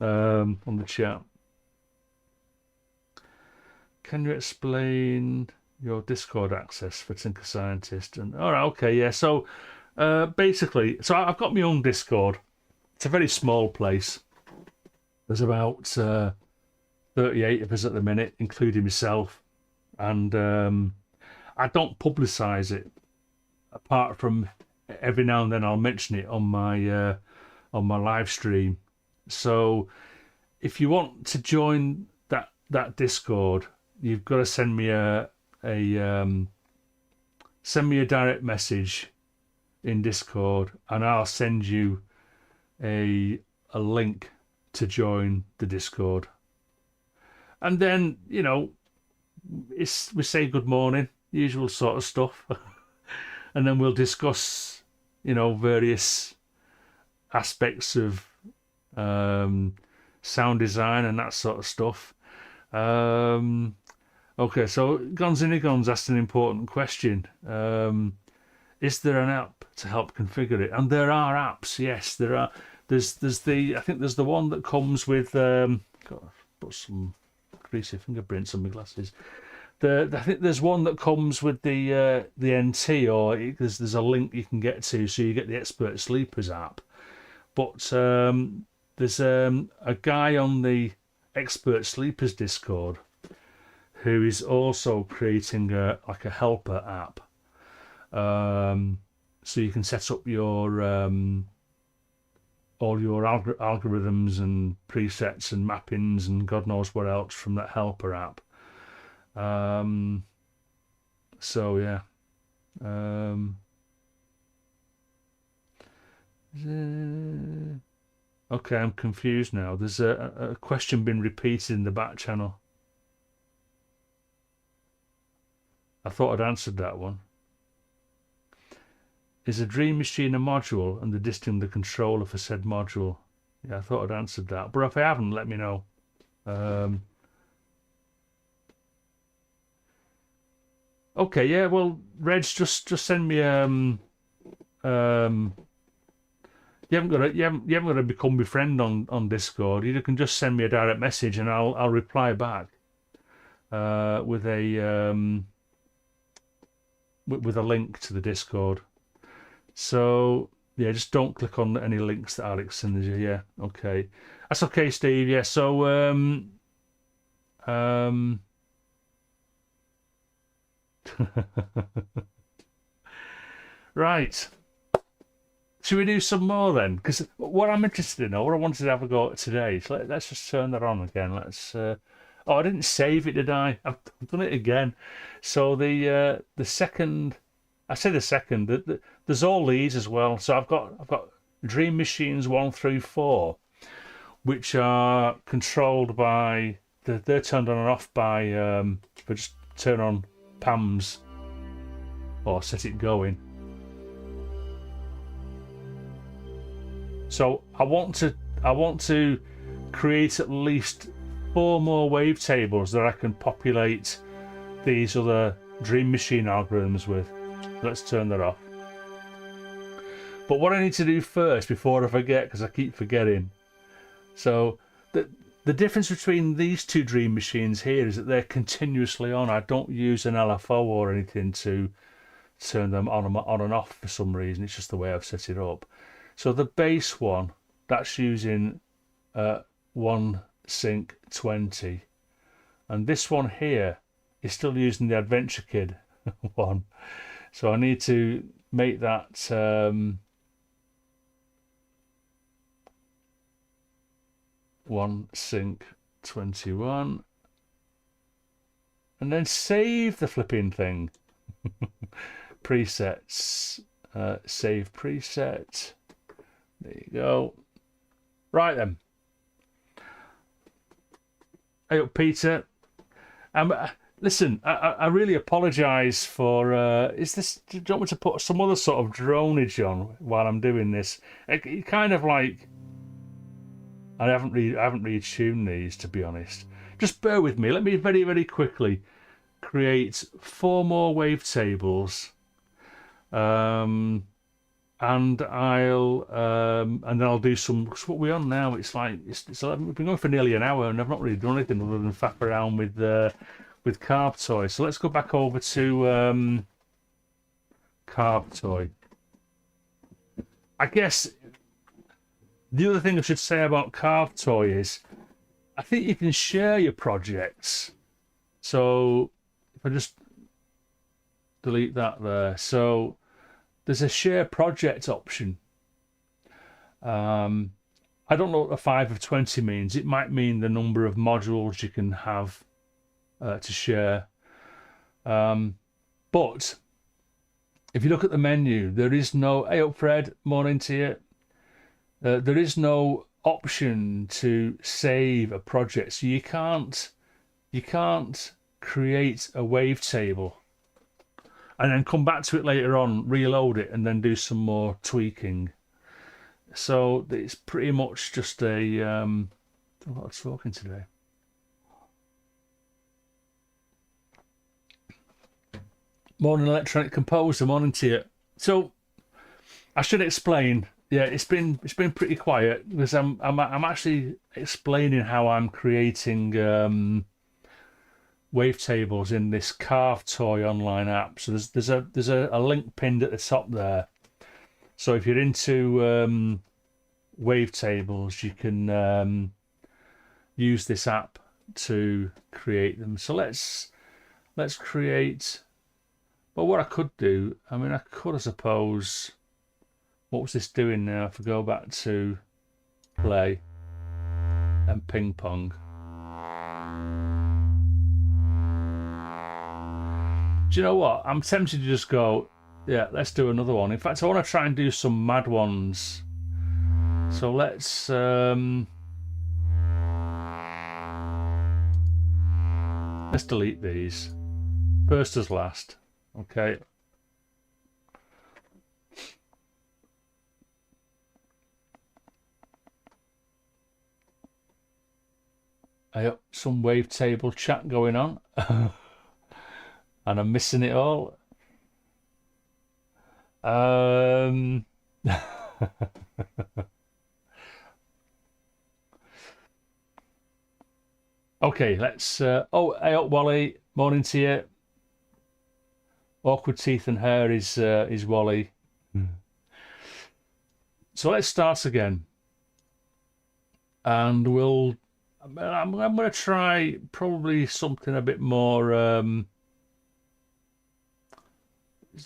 on the chat? Can you explain your Discord access for Tinker Scientist? And all right, okay, yeah. So basically, so I've got my own Discord. It's a very small place. There's about 38 of us at the minute, including myself, and I don't publicise it. Apart from every now and then, I'll mention it on my live stream. So if you want to join that Discord, you've got to send me a direct message in Discord, and I'll send you a link to join the Discord. And then, you know, we say good morning, usual sort of stuff, and then we'll discuss, you know, various aspects of sound design and that sort of stuff. Okay, so Gonzinigon's asked an important question. Is there an app to help configure it? And there are apps, yes, there are. There's the, I think there's the one that comes with got to put some greasy fingerprints on my glasses. I think there's one that comes with the NT, or there's a link you can get to, so you get the Expert Sleepers app. But there's a guy on the Expert Sleepers Discord who is also creating like a helper app, so you can set up your all your algorithms and presets and mappings and God knows what else from that helper app. So yeah. Okay, I'm confused now. There's a question been repeated in the back channel. I thought I'd answered that one. Is a Dream Machine a module and the disting the controller for said module? Yeah, I thought I'd answered that. But if I haven't, let me know. Okay, yeah, well, Reg, just send me you haven't got to become my friend on Discord. You can just send me a direct message and I'll reply back with a link to the Discord. So yeah, just don't click on any links that Alex sends you. Yeah, okay, that's okay, Steve. Yeah, so right. Should we do some more then? Because what I'm interested in, or what I wanted to have a go at today, so let's just turn that on again. Oh, I didn't save it, did I? I've done it again. So the second, I say the second. There's all these as well. So I've got Dream Machines 1 through 4, which are controlled by they're turned on and off by if I just turn on PAMs or set it going. So I want to create at least 4 more wavetables that I can populate these other Dream Machine algorithms with. Let's turn that off. But what I need to do first, before I forget, because I keep forgetting, so the difference between these two Dream Machines here is that they're continuously on. I don't use an LFO or anything to turn them on and off for some reason. It's just the way I've set it up. So the base one, that's using 1 sync 20, and this one here is still using the Adventure Kid one. So I need to make that 1 sync 21, and then save the flipping thing. Presets, save preset. There you go. Right then. Hey up, Peter. Listen, I really apologise for. Is this? Do you want me to put some other sort of dronage on while I'm doing this? It kind of like. I haven't really tuned these, to be honest. Just bear with me. Let me very, very quickly create 4 more wavetables, and then I'll do some. What are we on now? It's like we've been going for nearly an hour, and I've not really done anything other than faff around with Carb Toy. So let's go back over to Carb Toy. I guess the other thing I should say about Carb Toy is I think you can share your projects. So if I just delete that there, so there's a share project option. I don't know what the 5 of 20 means. It might mean the number of modules you can have to share. But if you look at the menu, there is no, hey up Fred, morning to you. There is no option to save a project, so you can't create a wavetable and then come back to it later on, reload it, and then do some more tweaking. So it's pretty much just a a lot of talking today. Morning, Electronic Composer, morning to you. So I should explain. Yeah, it's been pretty quiet because I'm actually explaining how I'm creating wavetables in this Carve Toy online app. So there's a link pinned at the top there. So if you're into wavetables, you can use this app to create them. So let's create. Well, what I could do, I mean, I could, I suppose. What was this doing now? If I go back to play and ping pong. Do you know what? I'm tempted to just go, yeah, let's do another one. In fact, I want to try and do some mad ones. So let's delete these. First as last. Okay. I got some wavetable chat going on. And I'm missing it all. Okay, let's oh, hey up Wally, morning to you. Awkward Teeth and Hair is Wally. So let's start again. And I'm going to try probably something a bit more.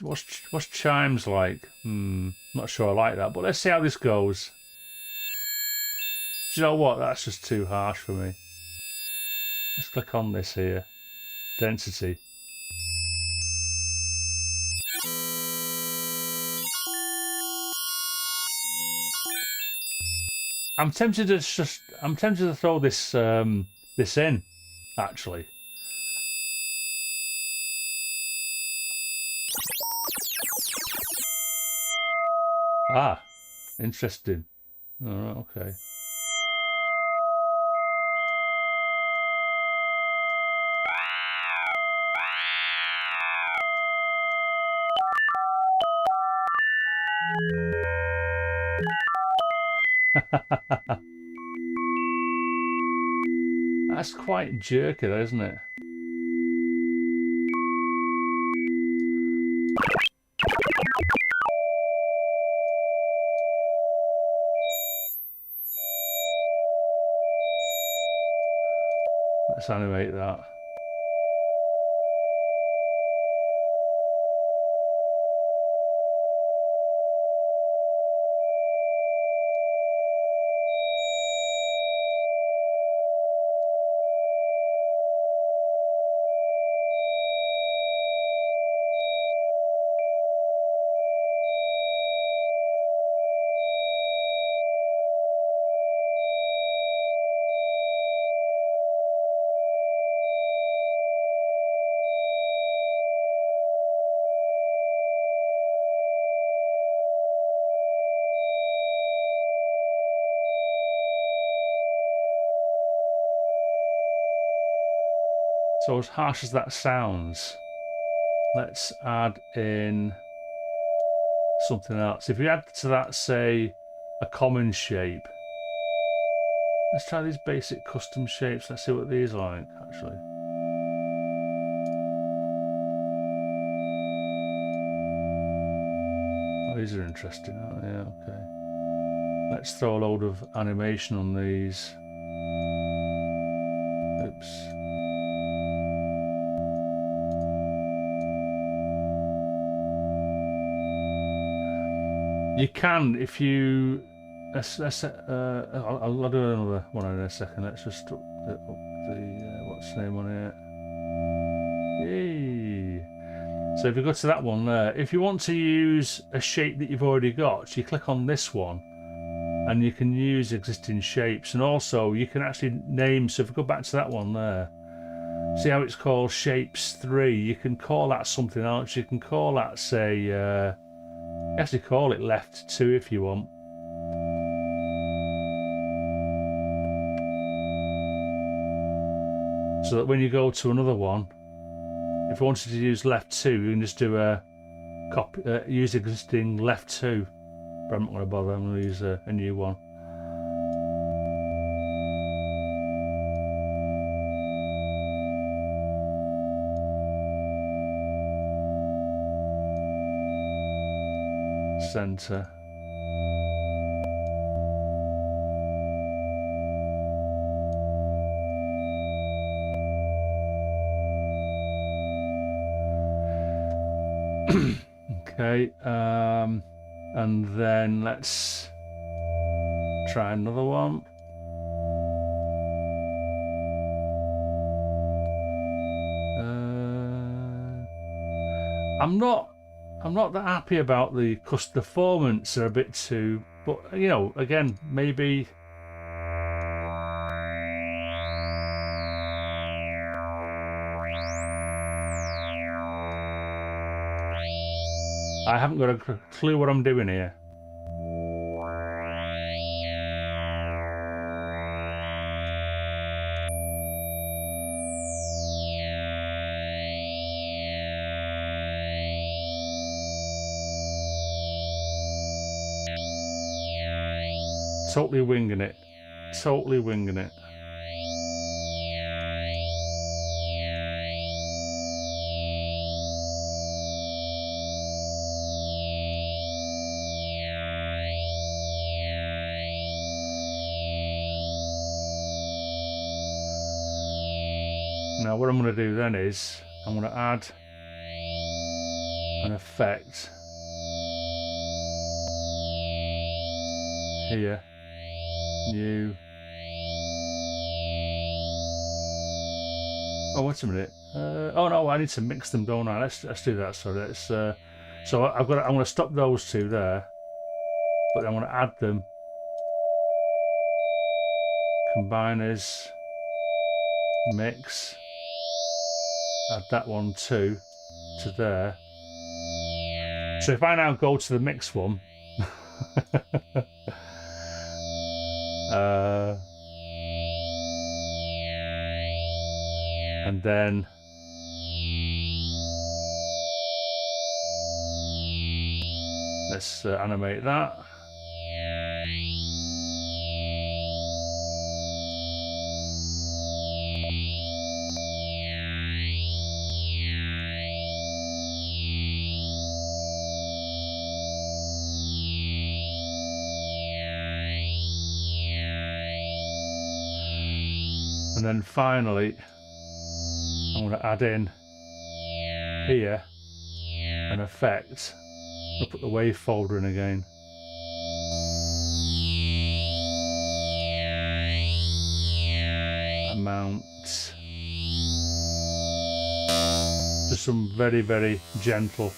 What's chimes like? Not sure I like that, but let's see how this goes. Do you know what? That's just too harsh for me. Let's click on this here. Density. I'm tempted to throw this this in, actually. Ah, interesting. All right, okay. That's quite jerky, though, isn't it? Let's animate that. So as harsh as that sounds, let's add in something else. If we add to that, say, a common shape. Let's try these basic custom shapes. Let's see what these are like, actually. Oh, these are interesting, aren't they? Yeah, okay. Let's throw a load of animation on these. Oops. You can, if you... I'll do another one in a second. Let's just up the what's the name on here? Yay! So if you go to that one there, if you want to use a shape that you've already got, you click on this one, and you can use existing shapes. And also, you can actually name. So if we go back to that one there, see how it's called Shapes 3. You can call that something else. You can call that, say. Actually call it left 2 if you want. So that when you go to another one, if you wanted to use left 2, you can just do a copy, use existing left 2. But I'm not going to bother, I'm going to use a new one. Center. Okay, and then let's try another one. I'm not that happy about the formants are a bit too, but you know, again, maybe I haven't got a clue what I'm doing here. Totally winging it. Totally winging it. Now what I'm going to do then is I'm going to add an effect here. New. Oh, wait a minute. Oh no, I need to mix them, don't I? Let's do that. So let's. So I'm gonna stop those two there, but I'm gonna add them. Combiners, mix. Add that one too to there. So if I now go to the mix one, and then let's animate that. And then finally, I'm going to add in here an effect. I'll put the wave folder in again. Amount. Just some very, very gentle.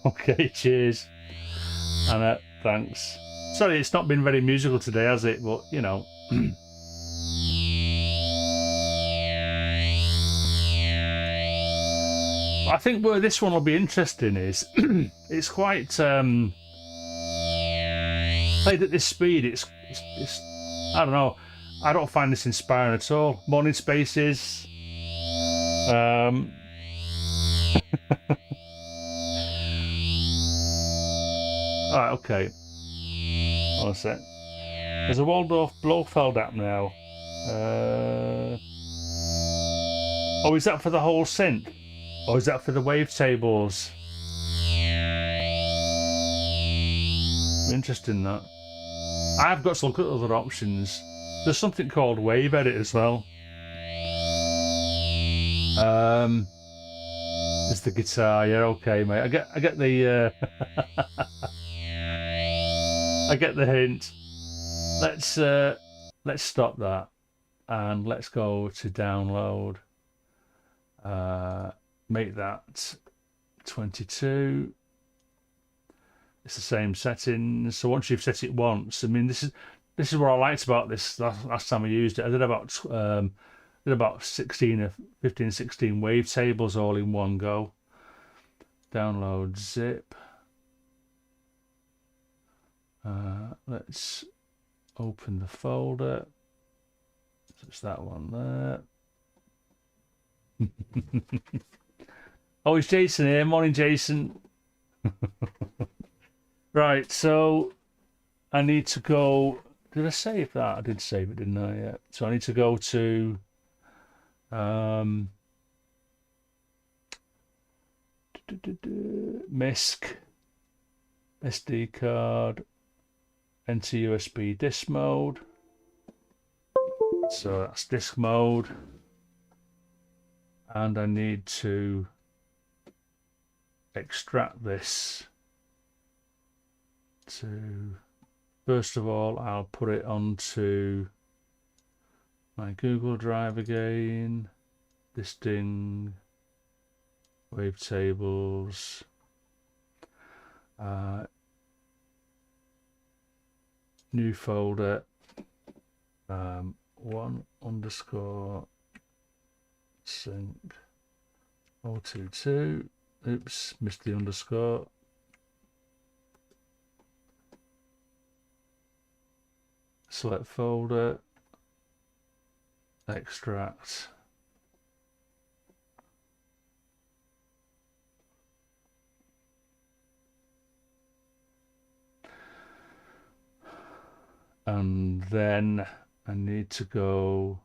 Okay, cheers. Anna, thanks. Sorry, it's not been very musical today, has it? But, you know. I think where this one will be interesting is it's quite played at this speed. It's I don't know. I don't find this inspiring at all. Morning spaces. Alright, okay. One sec. There's a Waldorf Blofeld app now. Oh, is that for the whole synth? Or is that for the wavetables? Interesting that. I've got to look at other options. There's something called Wave Edit as well. It's the guitar, yeah, okay, mate. I get the I get the hint. Let's stop that and let's go to download. Make that 22. It's the same settings. So once you've set it once, I mean, this is what I liked about this last time I used it. I did about 16 or 15, 16 wavetables all in one go. Download zip. Let's open the folder. So it's that one there. Oh, it's Jason here. Morning, Jason. Right, so I need to go. Did I save that? I did save it, didn't I? Yeah. So I need to go to MISC, SD card, enter USB disk mode. So that's disk mode. And I need to extract this to, first of all, I'll put it onto my Google Drive again, listing, wavetables, new folder, 1_ sync 022. Oops, missed the underscore. Select folder, extract. And then I need to go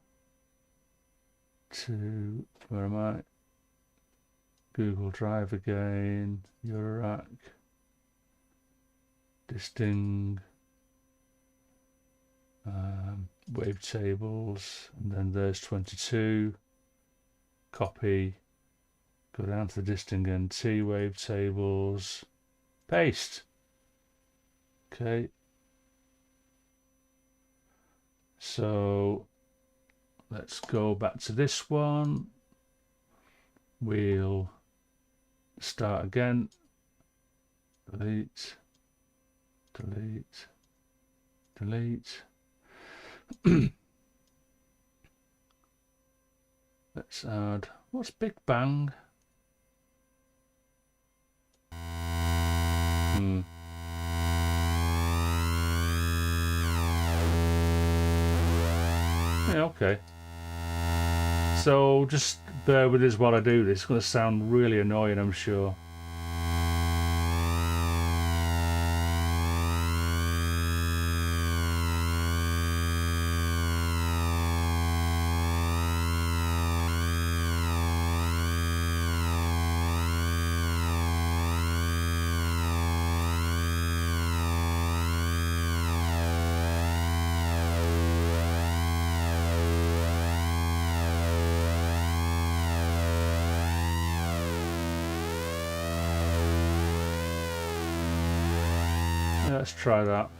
to, where am I? Google Drive again, Eurorack. Disting, wavetables, and then there's 22. Copy, go down to the disting NT wavetables, paste. Okay. So let's go back to this one. We'll start again. Delete, delete, delete. Let's add, what's Big Bang? Yeah, okay. So just bear with us while I do this. It's going to sound really annoying, I'm sure. Let's try that.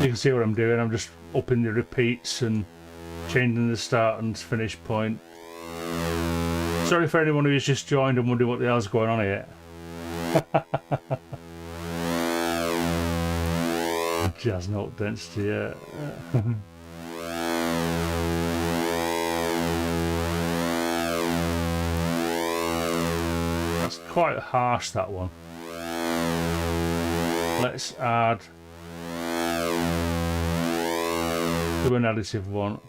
You can see what I'm doing. I'm just upping the repeats and changing the start and finish point. Sorry for anyone who's just joined and wondering what the hell's going on here. Jazz note density, yeah. That's quite harsh, that one. Let's add to an additive one.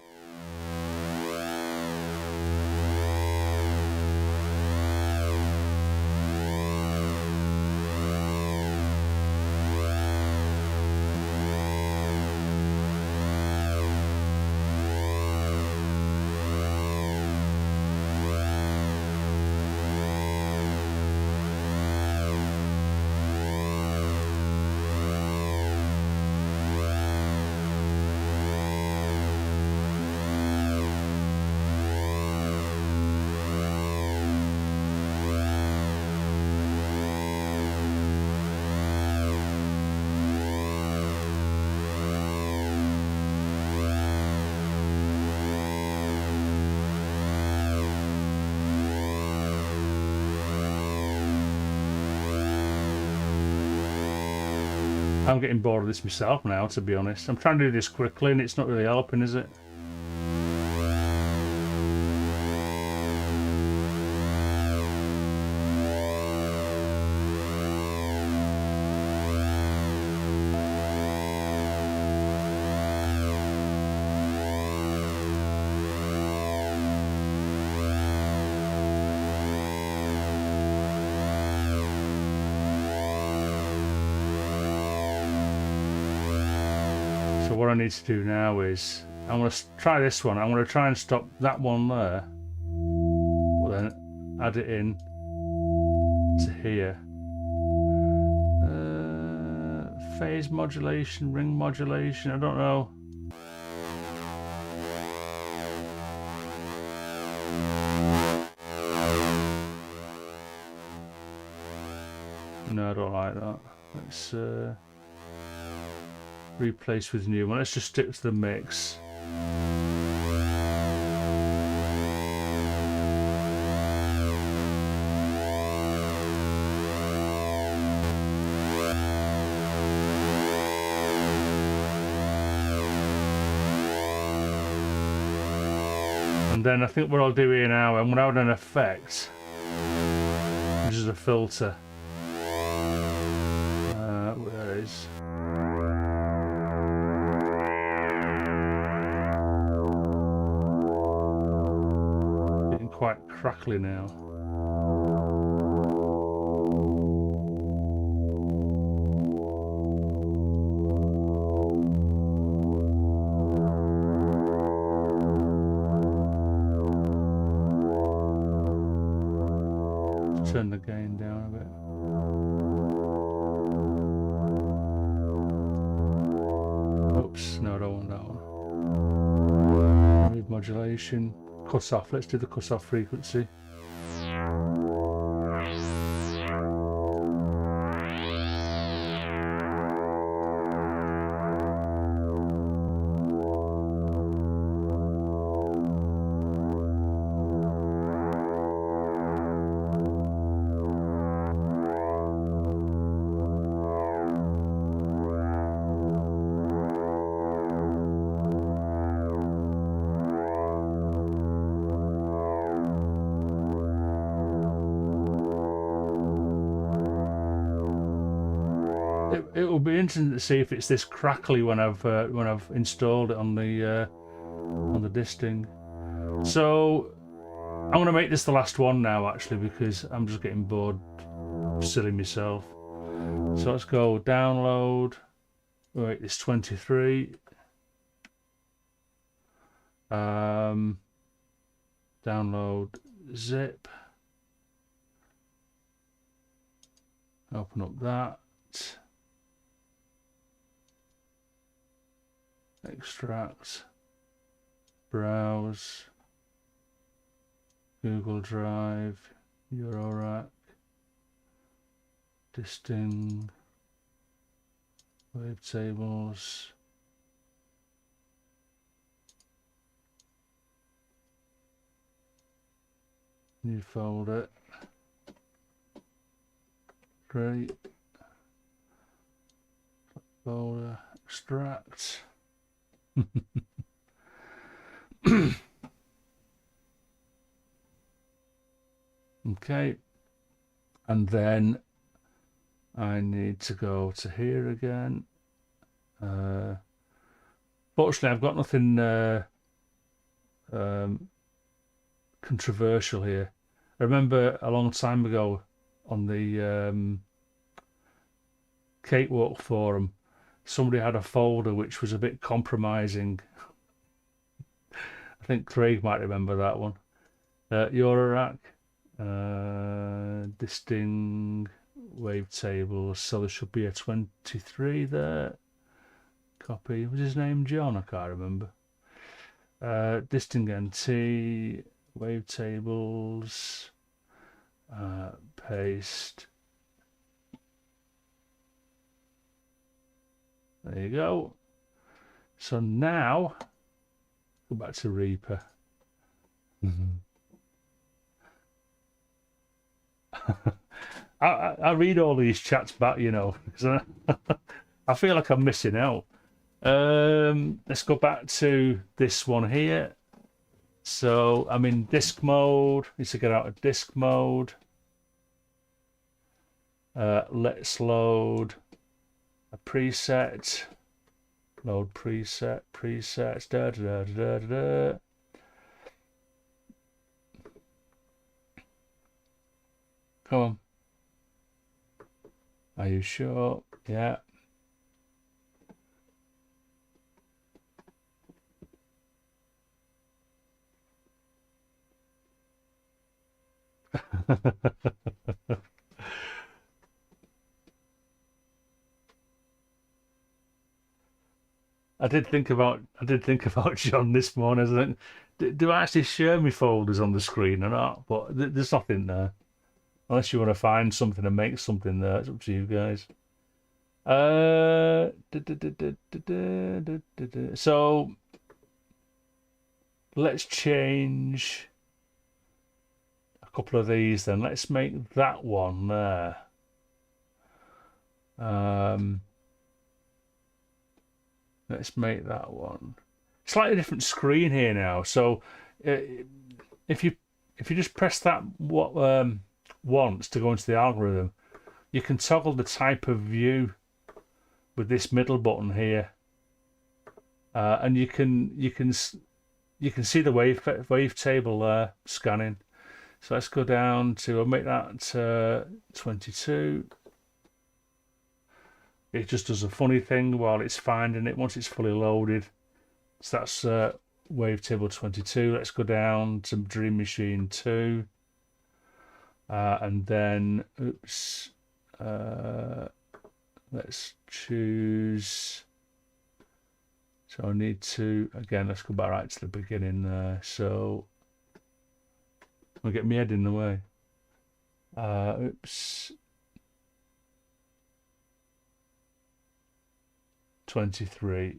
I'm getting bored of this myself now, to be honest. I'm trying to do this quickly and it's not really helping, is it? So what I need to do now is, I'm going to try this one. I'm going to try and stop that one there. Then add it in to here. Phase modulation, ring modulation, I don't know. No, I don't like that. Let's replace with new one. Let's just stick to the mix. then I think what I'll do here now, I'm going to add an effect, which is a filter. Where is... Getting quite crackly now. Turn the gain down a bit. Oops, no, I don't want that one. Remove modulation. Cut off. Let's do the cut off frequency. It will be interesting to see if it's this crackly when I've installed it on the disting. So I'm going to make this the last one now, actually, because I'm just getting bored, silly myself. So let's go download. Wait, it's 23. Download zip. Open up that. Extract, browse, Google Drive, Eurorack, disting, wavetables, new folder, great, folder, extract. Okay, and then I need to go to here again. Fortunately, I've got nothing controversial here. I remember a long time ago on the Cakewalk forum, somebody had a folder which was a bit compromising. I think Craig might remember that one. Eurorack, disting, wavetables. So there should be a 23 there. Copy. Was his name John? I can't remember. Disting NT, wavetables, paste. There you go. So now, go back to Reaper. I read all these chats back, you know, because I feel like I'm missing out. Let's go back to this one here. So I'm in disk mode. Need to get out of disk mode. Let's load a preset. Load preset, presets, da da da da da. Come on. Are you sure? Yeah. I did think about John this morning. I think, do I actually share my folders on the screen or not? But there's nothing there, unless you want to find something and make something there. It's up to you guys. So let's change a couple of these then. Let's make that one there. Let's make that one. Slightly different screen here now. So if you just press that once to go into the algorithm, you can toggle the type of view with this middle button here, and you can see the wavetable there scanning. So let's go down to, I'll make that 22. It just does a funny thing while it's finding it once it's fully loaded. So that's wavetable 22. Let's go down to Dream Machine 2, and then let's choose. So I need to, again, let's go back right to the beginning there. So I'll get my head in the way. 23.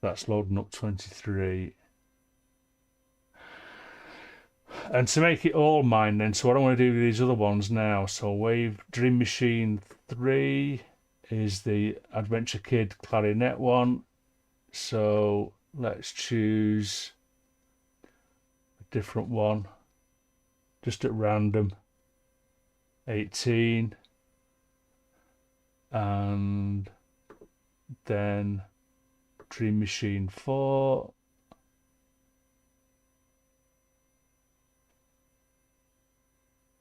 That's loading up 23. And to make it all mine then, so what I want to do with these other ones now, so Dream Machine 3 is the Adventure Kid clarinet one. So let's choose a different one, just at random. 18. And then Dream Machine 4.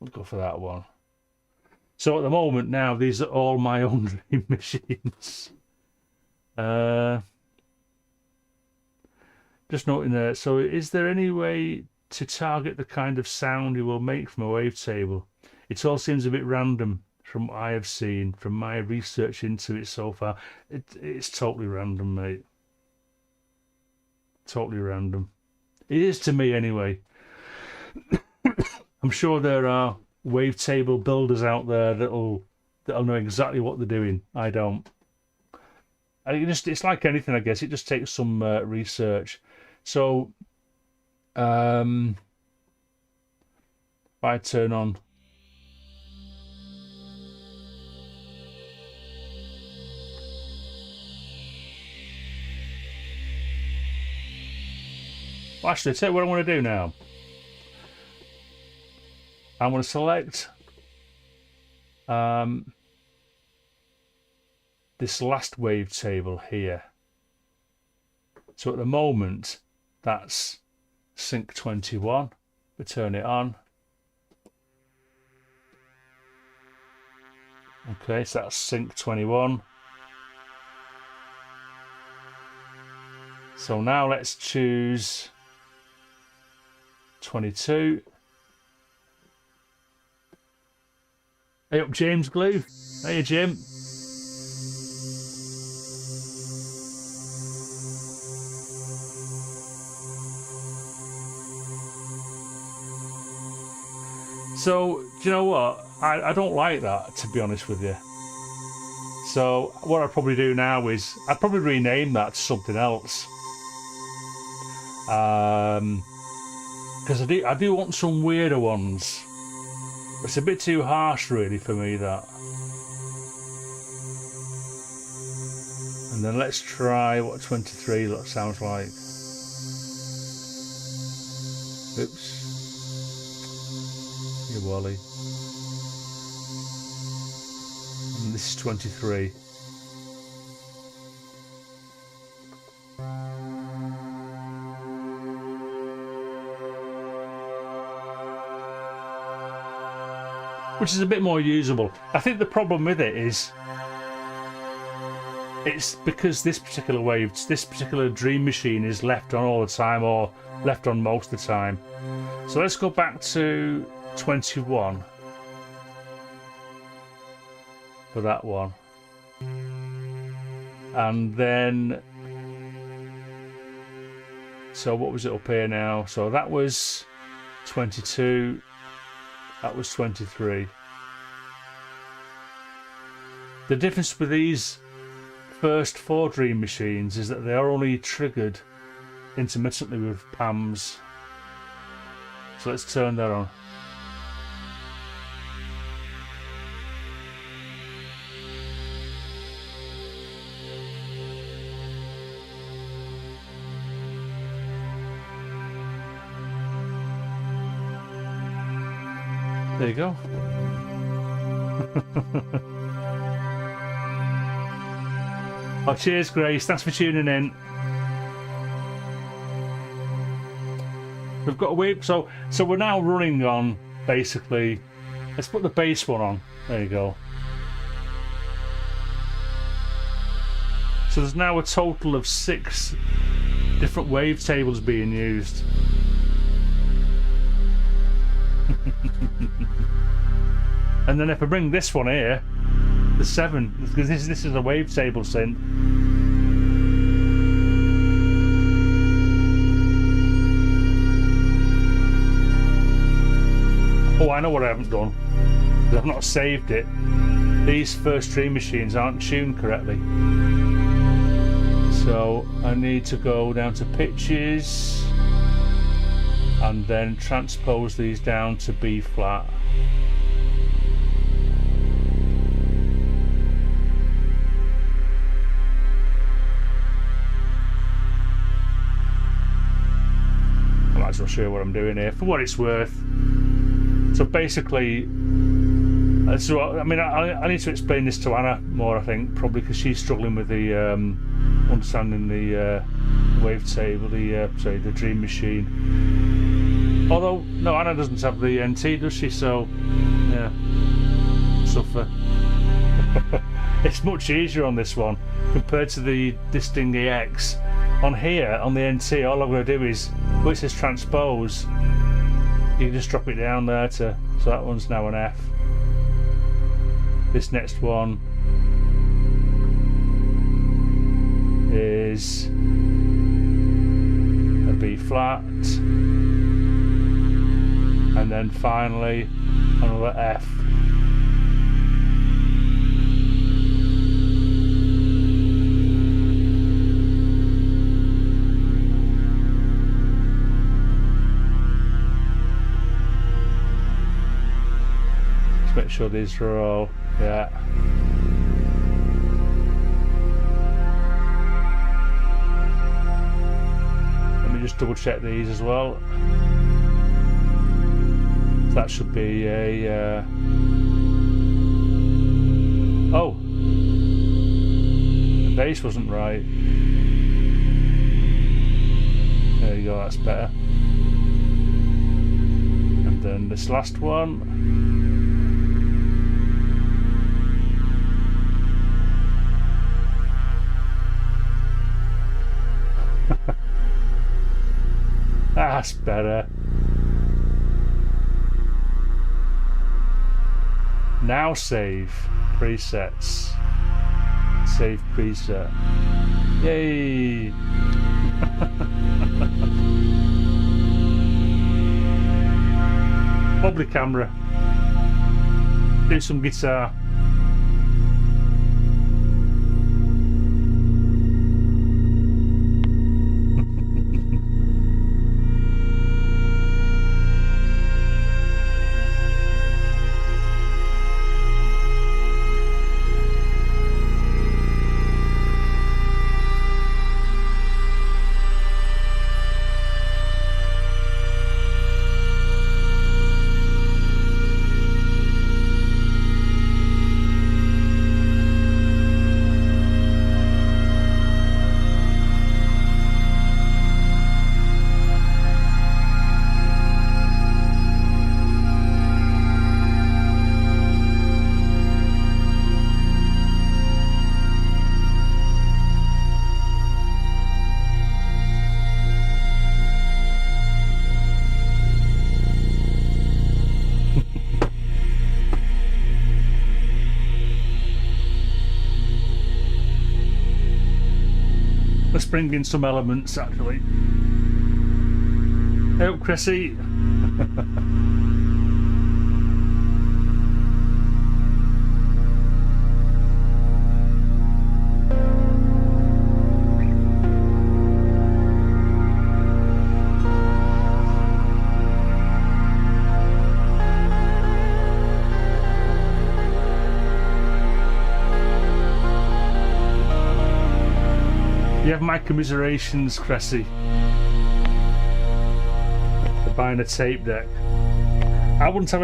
We'll go for that one. So at the moment now, these are all my own Dream Machines. Just noting there, so is there any way to target the kind of sound you will make from a wavetable? It all seems a bit random from what I have seen, from my research into it so far. It's totally random, mate. Totally random. It is to me anyway. I'm sure there are wavetable builders out there that'll know exactly what they're doing. I don't. It's like anything, I guess. It just takes some research. So, if I turn on. Well, actually, tell you what I want to do now. I'm going to select this last wavetable here. So at the moment, that's sync 21. We turn it on. Okay, so that's sync 21. So now let's choose 22. Hey up, James Glue. Hey, Jim. So, do you know what? I don't like that, to be honest with you. So, what I'd probably do now is, I'd probably rename that to something else. Because I do want some weirder ones. It's a bit too harsh, really, for me, that. And then let's try what 23 sounds like. Oops. You Wally. And this is 23. Which is a bit more usable. I think the problem with it is it's because this particular Dream Machine is left on all the time, or left on most of the time. So let's go back to 21 for that one. And then, so what was it up here now? So that was 22. That was 23. The difference with these first 4 Dream Machines is that they are only triggered intermittently with PAMs. So let's turn that on. There you go. Oh, cheers, Grace. Thanks for tuning in. We've got a wave, so we're now running on basically. Let's put the base one on. There you go. So there's now a total of 6 different wavetables being used. And then if I bring this one here, the 7, because this is a wavetable synth. Oh, I know what I haven't done. I've not saved it. These first Dream Machines aren't tuned correctly. So I need to go down to pitches and then transpose these down to B flat. I might as well show you what I'm doing here for what it's worth. So basically, so I mean, I need to explain this to Anna more, I think, probably because she's struggling with the understanding the wavetable, the Dream Machine. Although, no, Anna doesn't have the NT, does she? So, yeah, suffer. It's much easier on this one compared to the Disting EX. On here, on the NT, all I'm going to do is, where it says transpose, you can just drop it down there to, so that one's now an F. This next one is a B flat, and then finally another F. Just make sure these are all, yeah. Let me just double check these as well. So that should be a oh, the base wasn't right. There you go, that's better. And then this last one. That's better. Now save presets. Save preset. Yay! Wobbly camera. Do some guitar. Let's bring in some elements actually. Hey up, Chrissy. You have my commiserations, Cressy, for buying a tape deck. I wouldn't have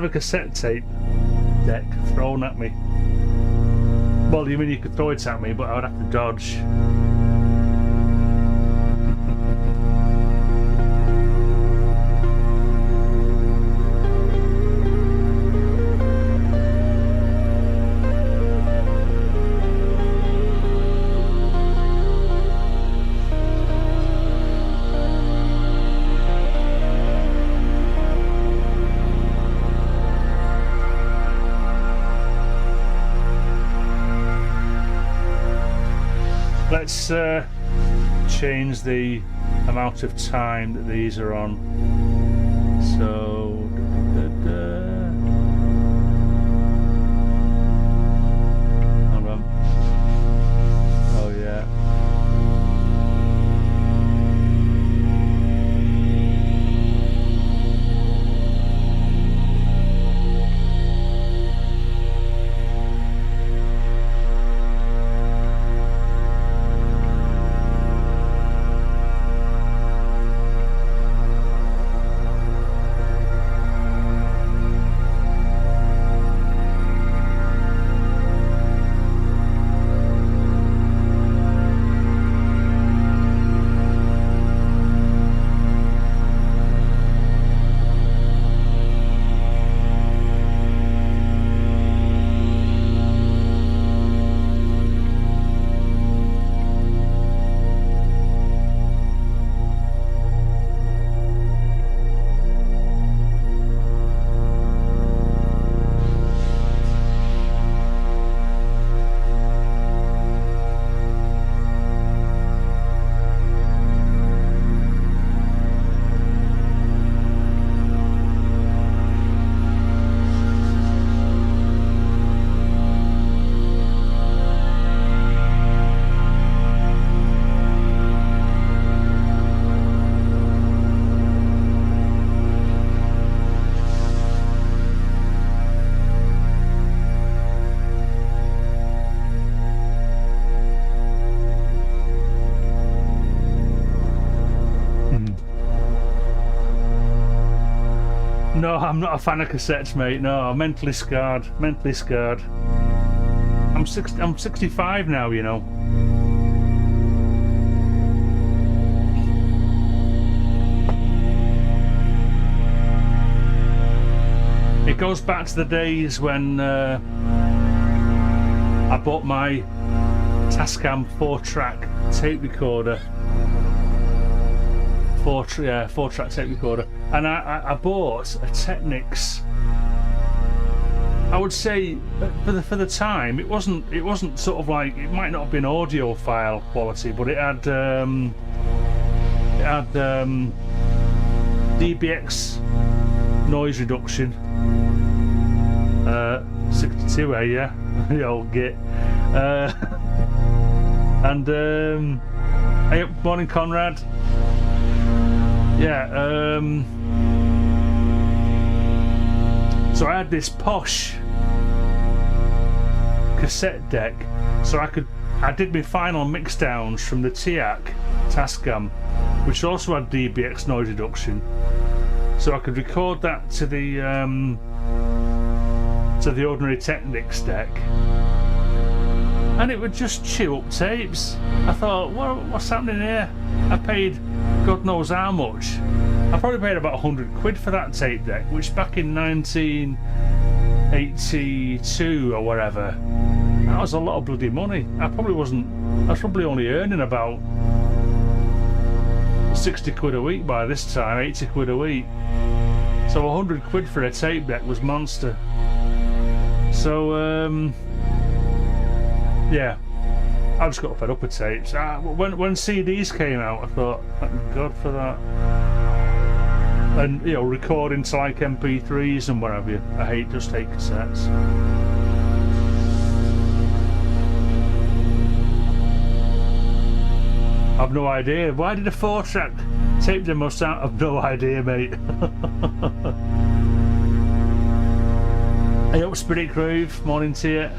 a cassette tape deck thrown at me. Well, you mean you could throw it at me, but I would have to dodge. Let's change the amount of time that these are on. So, hold on. Oh yeah. No, I'm not a fan of cassettes, mate. No, I'm mentally scarred. Mentally scarred. I'm 65 now, you know. It goes back to the days when I bought my Tascam 4-track tape recorder. 4-track tape recorder, and I bought a Technics. I would say for the time it wasn't sort of like, it might not have been audiophile quality, but it had DBX noise reduction, 62A, yeah, the old git, and hey, morning Conrad. Yeah, so I had this posh cassette deck, so I did my final mix downs from the TIAC Tascam, which also had DBX noise reduction, so I could record that to the ordinary Technics deck, and it would just chew up tapes. I thought, what's happening here? I paid God knows how much. I probably paid about 100 quid for that tape deck, which back in 1982 or whatever, that was a lot of bloody money. I was probably only earning about 60 quid a week by this time, 80 quid a week. So 100 quid for a tape deck was monster. So yeah, I just got fed up with tapes. When CDs came out, I thought, thank God for that. And you know, recording to like MP3s and what have you. I just hate cassettes. I've no idea. Why did a 4-track tape demo sound? I've no idea, mate. Hey up, Spirit Groove. Morning to you.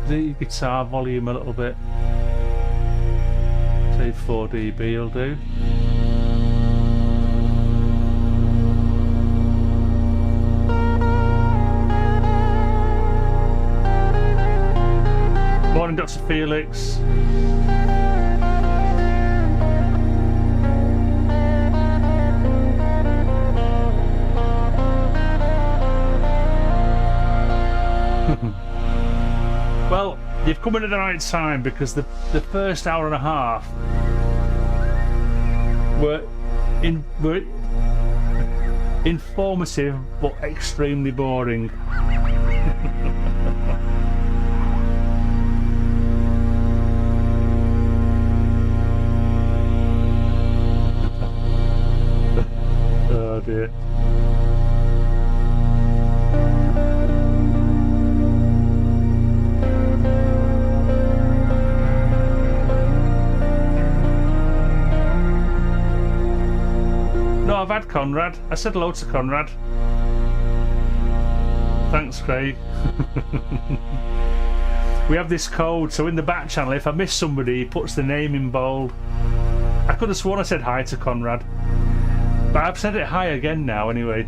the guitar volume a little bit. Say 4 dB will do. Morning, Dr. Felix. Well, you've come in at the right time because the first hour and a half were informative but extremely boring. Oh dear. No, I've had Conrad. I said hello to Conrad. Thanks, Craig. We have this code, so in the back channel, if I miss somebody, he puts the name in bold. I could have sworn I said hi to Conrad, but I've said it hi again now anyway.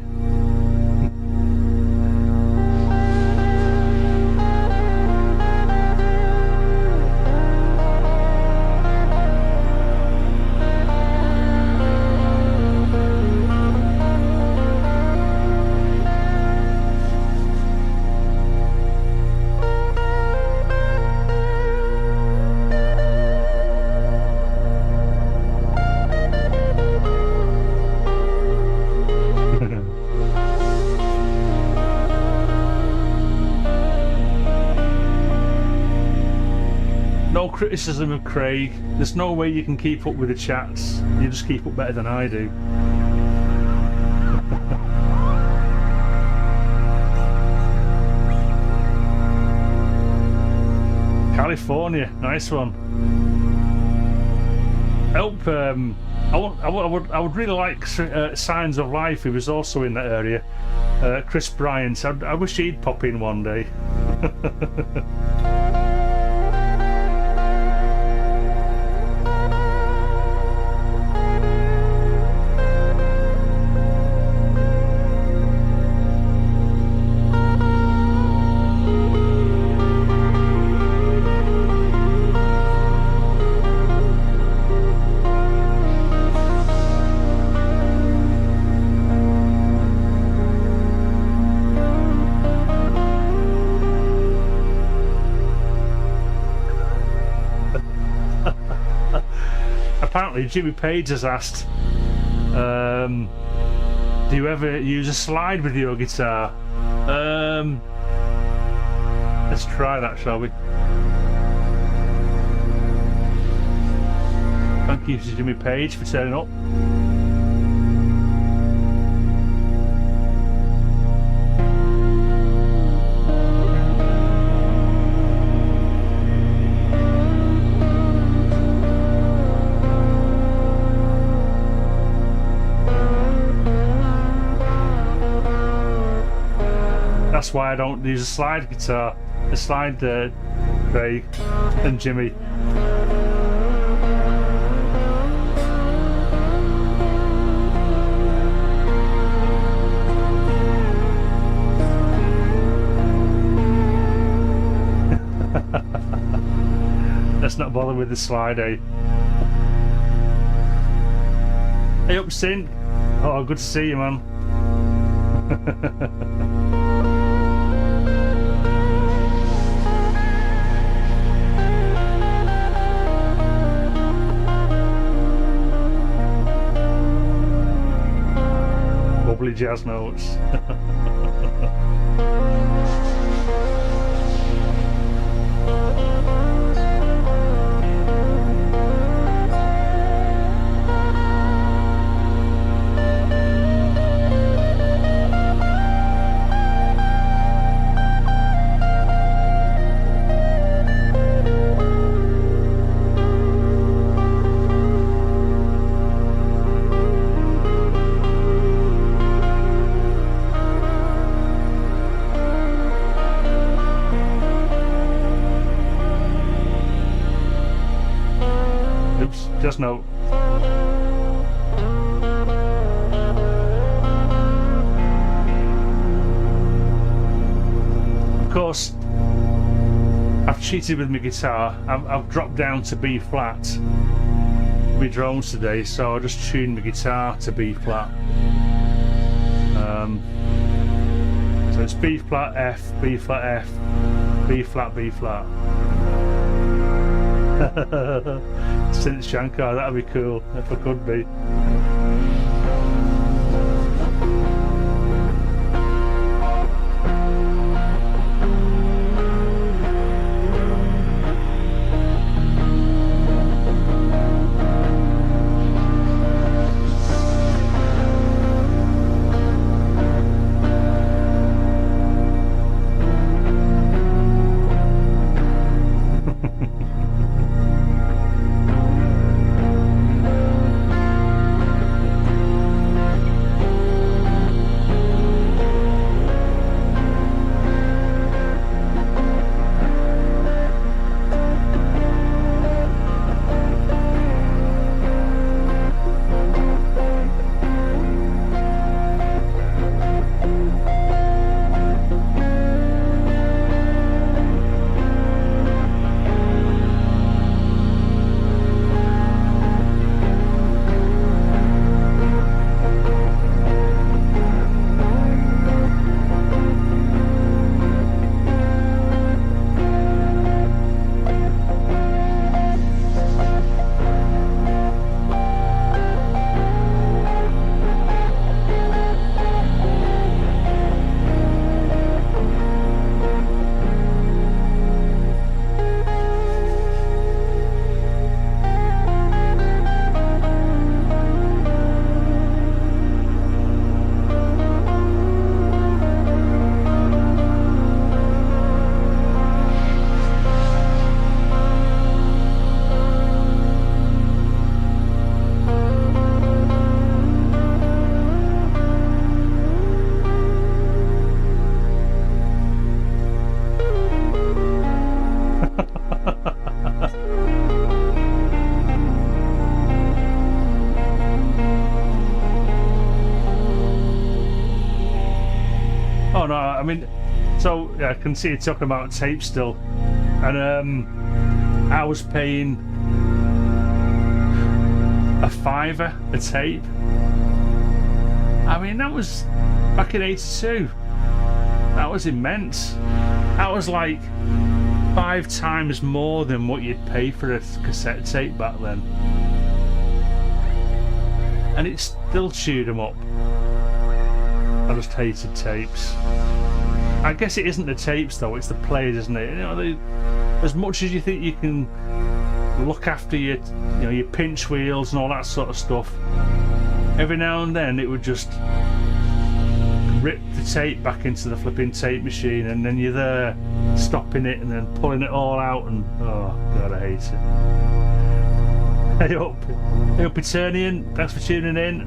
No criticism of Craig. There's no way you can keep up with the chats. You just keep up better than I do. California, nice one. I hope. I would really like Signs of Life, who was also in that area. Chris Bryant. I wish he'd pop in one day. Apparently Jimmy Page has asked, do you ever use a slide with your guitar? Let's try that, shall we? Thank you to Jimmy Page for turning up. That's why I don't use a slide guitar. A slide, Craig and Jimmy. Let's not bother with the slide, eh? Hey up, Sin. Oh, good to see you, man. Wobbly jazz notes. Just note. Of course, I've cheated with my guitar. I've dropped down to B flat with drones today, so I just tuned my guitar to B flat. So it's B flat F, B flat F, B flat, B flat. Synth Shankar, that'd be cool if I could be. Oh no, I mean, so yeah, I can see you talking about tape still, and I was paying a £5 a tape. I mean, that was back in '82. That was immense. That was like 5 times more than what you'd pay for a cassette tape back then, and it still chewed them up. I just hated tapes. I guess it isn't the tapes though, it's the players, isn't it? You know, as much as you think you can look after your, you know, your pinch wheels and all that sort of stuff, every now and then it would just rip the tape back into the flipping tape machine, and then you're there stopping it and then pulling it all out, and oh god, I hate it. Hey up Eternian, thanks for tuning in.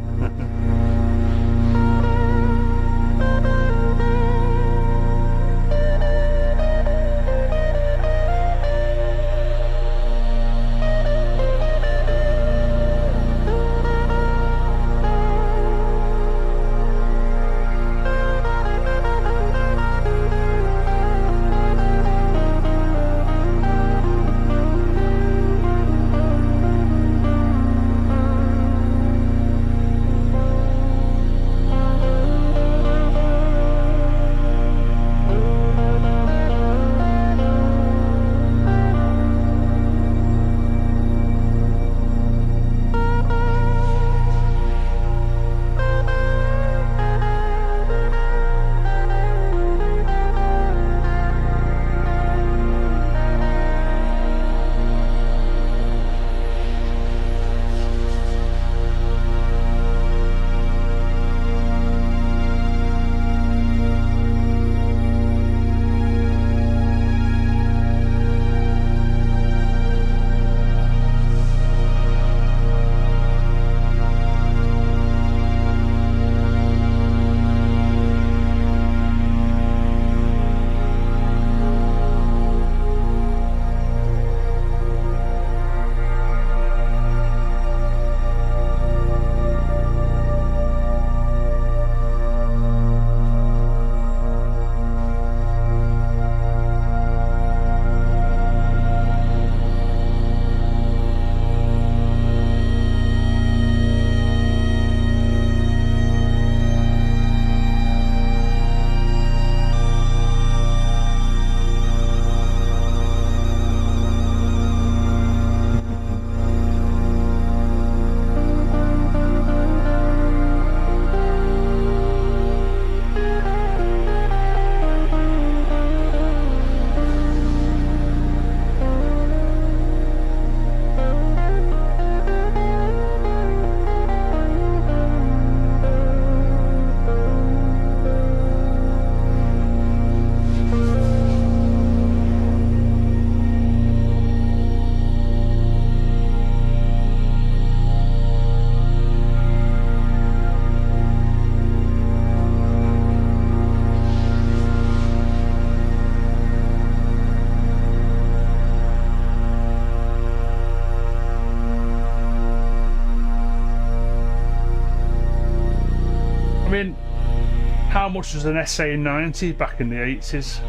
How much was an SA90 back in the 80s?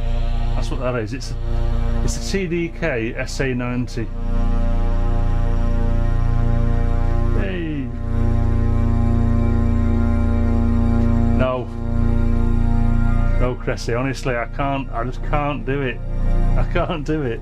That's what that is. It's a TDK SA90. Hey. No, Cressy, honestly, I just can't do it. I can't do it.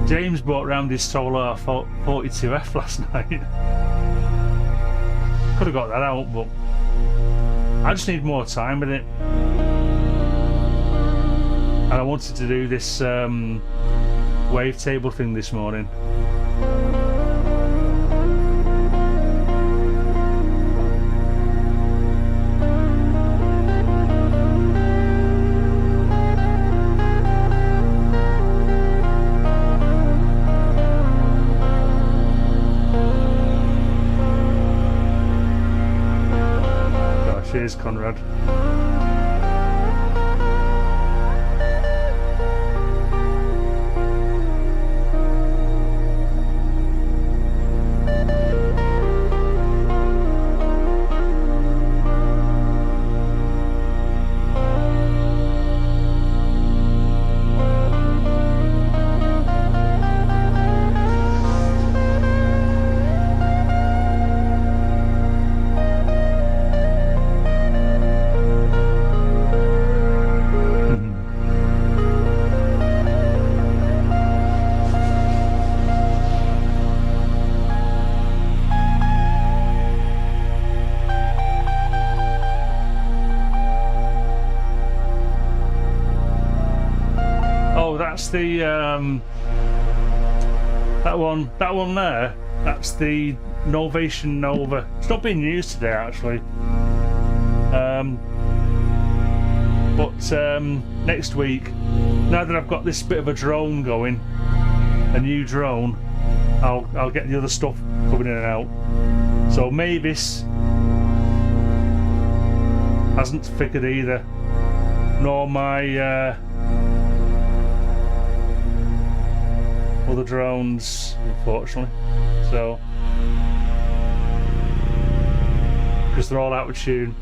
James brought round his solar 42F last night. Could have got that out, but I just need more time with it. And I wanted to do this wavetable thing this morning. Cheers, Conrad. that's the that one there. That's the Novation Nova. It's not being used today actually. But next week, now that I've got this bit of a drone going, a new drone, I'll get the other stuff coming in and out. So Mavis hasn't figured either, nor my other drones, unfortunately. So, because they're all out of tune.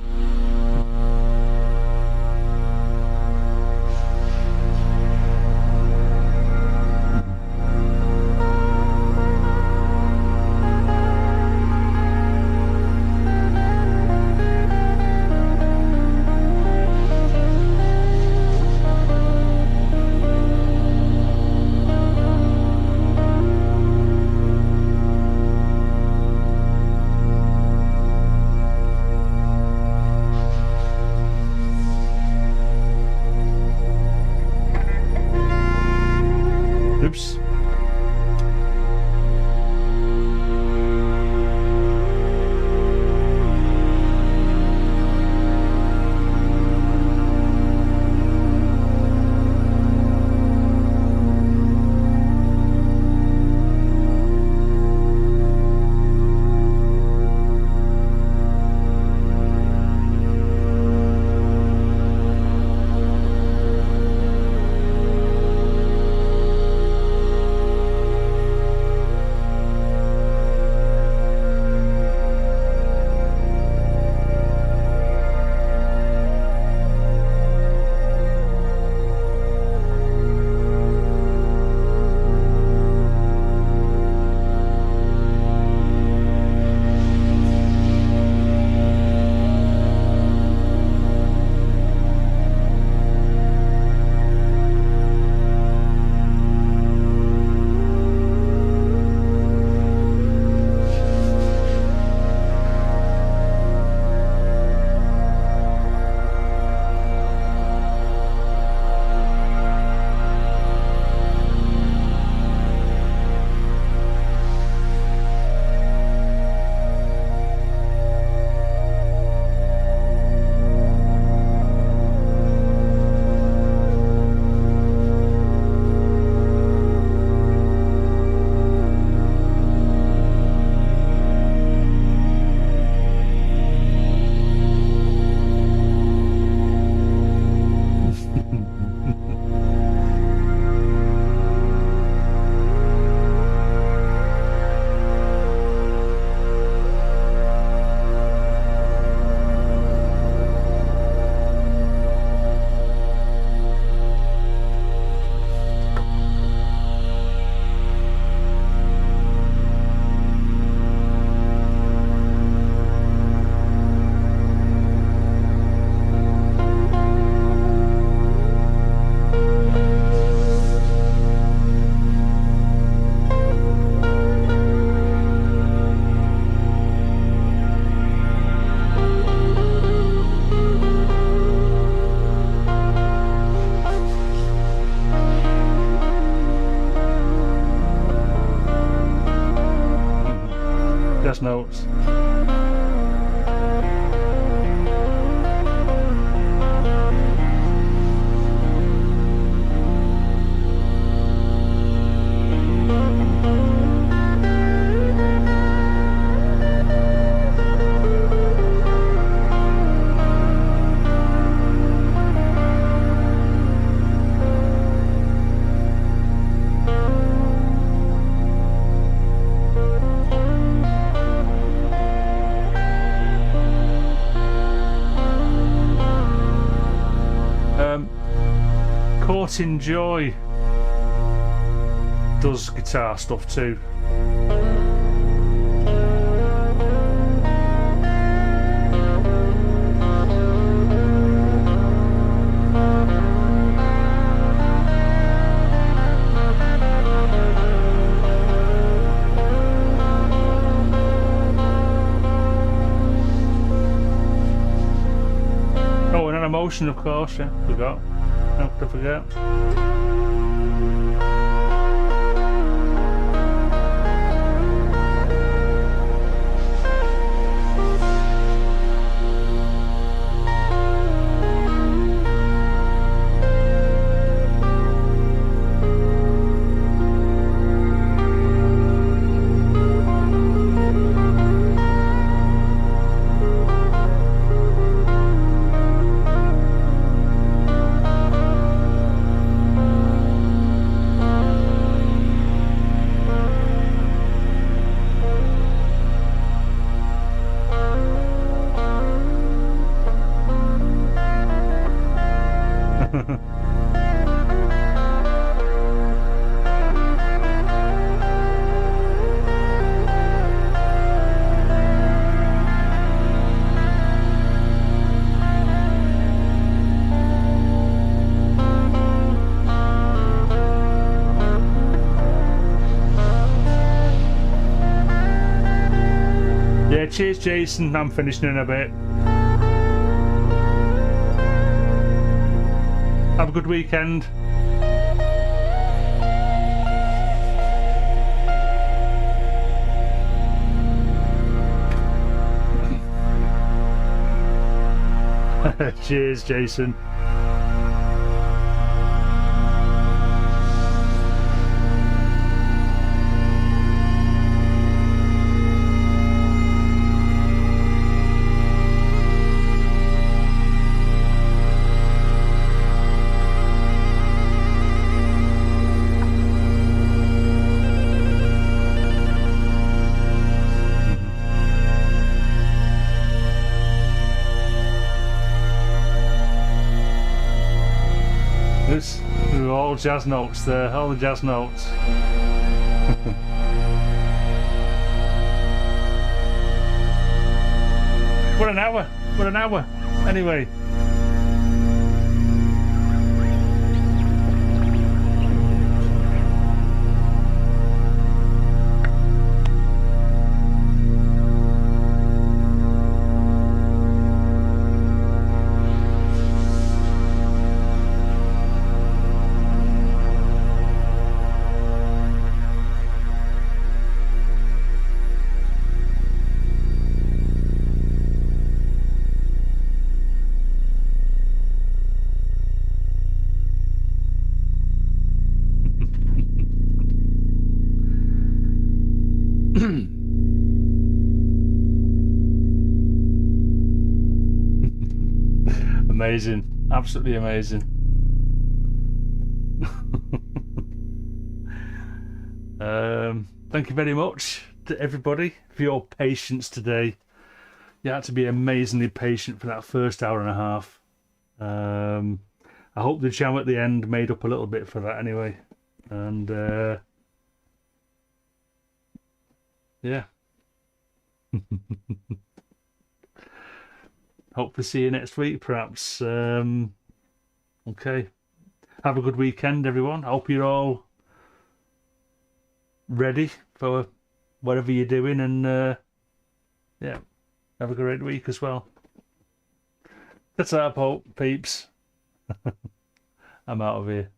Oops. Notes. Caught in Joy does guitar stuff too. Oh, and an emotion, of course, yeah, forgot. How could I forget? cheers, Jason. I'm finishing in a bit. Have a good weekend. Cheers, Jason. All jazz notes there, all the jazz notes. What an hour, what an hour. Anyway. Amazing, absolutely amazing. Thank you very much to everybody for your patience today. You had to be amazingly patient for that first hour and a half. I hope the jam at the end made up a little bit for that anyway. And yeah. Hope to see you next week, perhaps. Okay. Have a good weekend, everyone. I hope you're all ready for whatever you're doing, and yeah, have a great week as well. That's our hope, peeps. I'm out of here.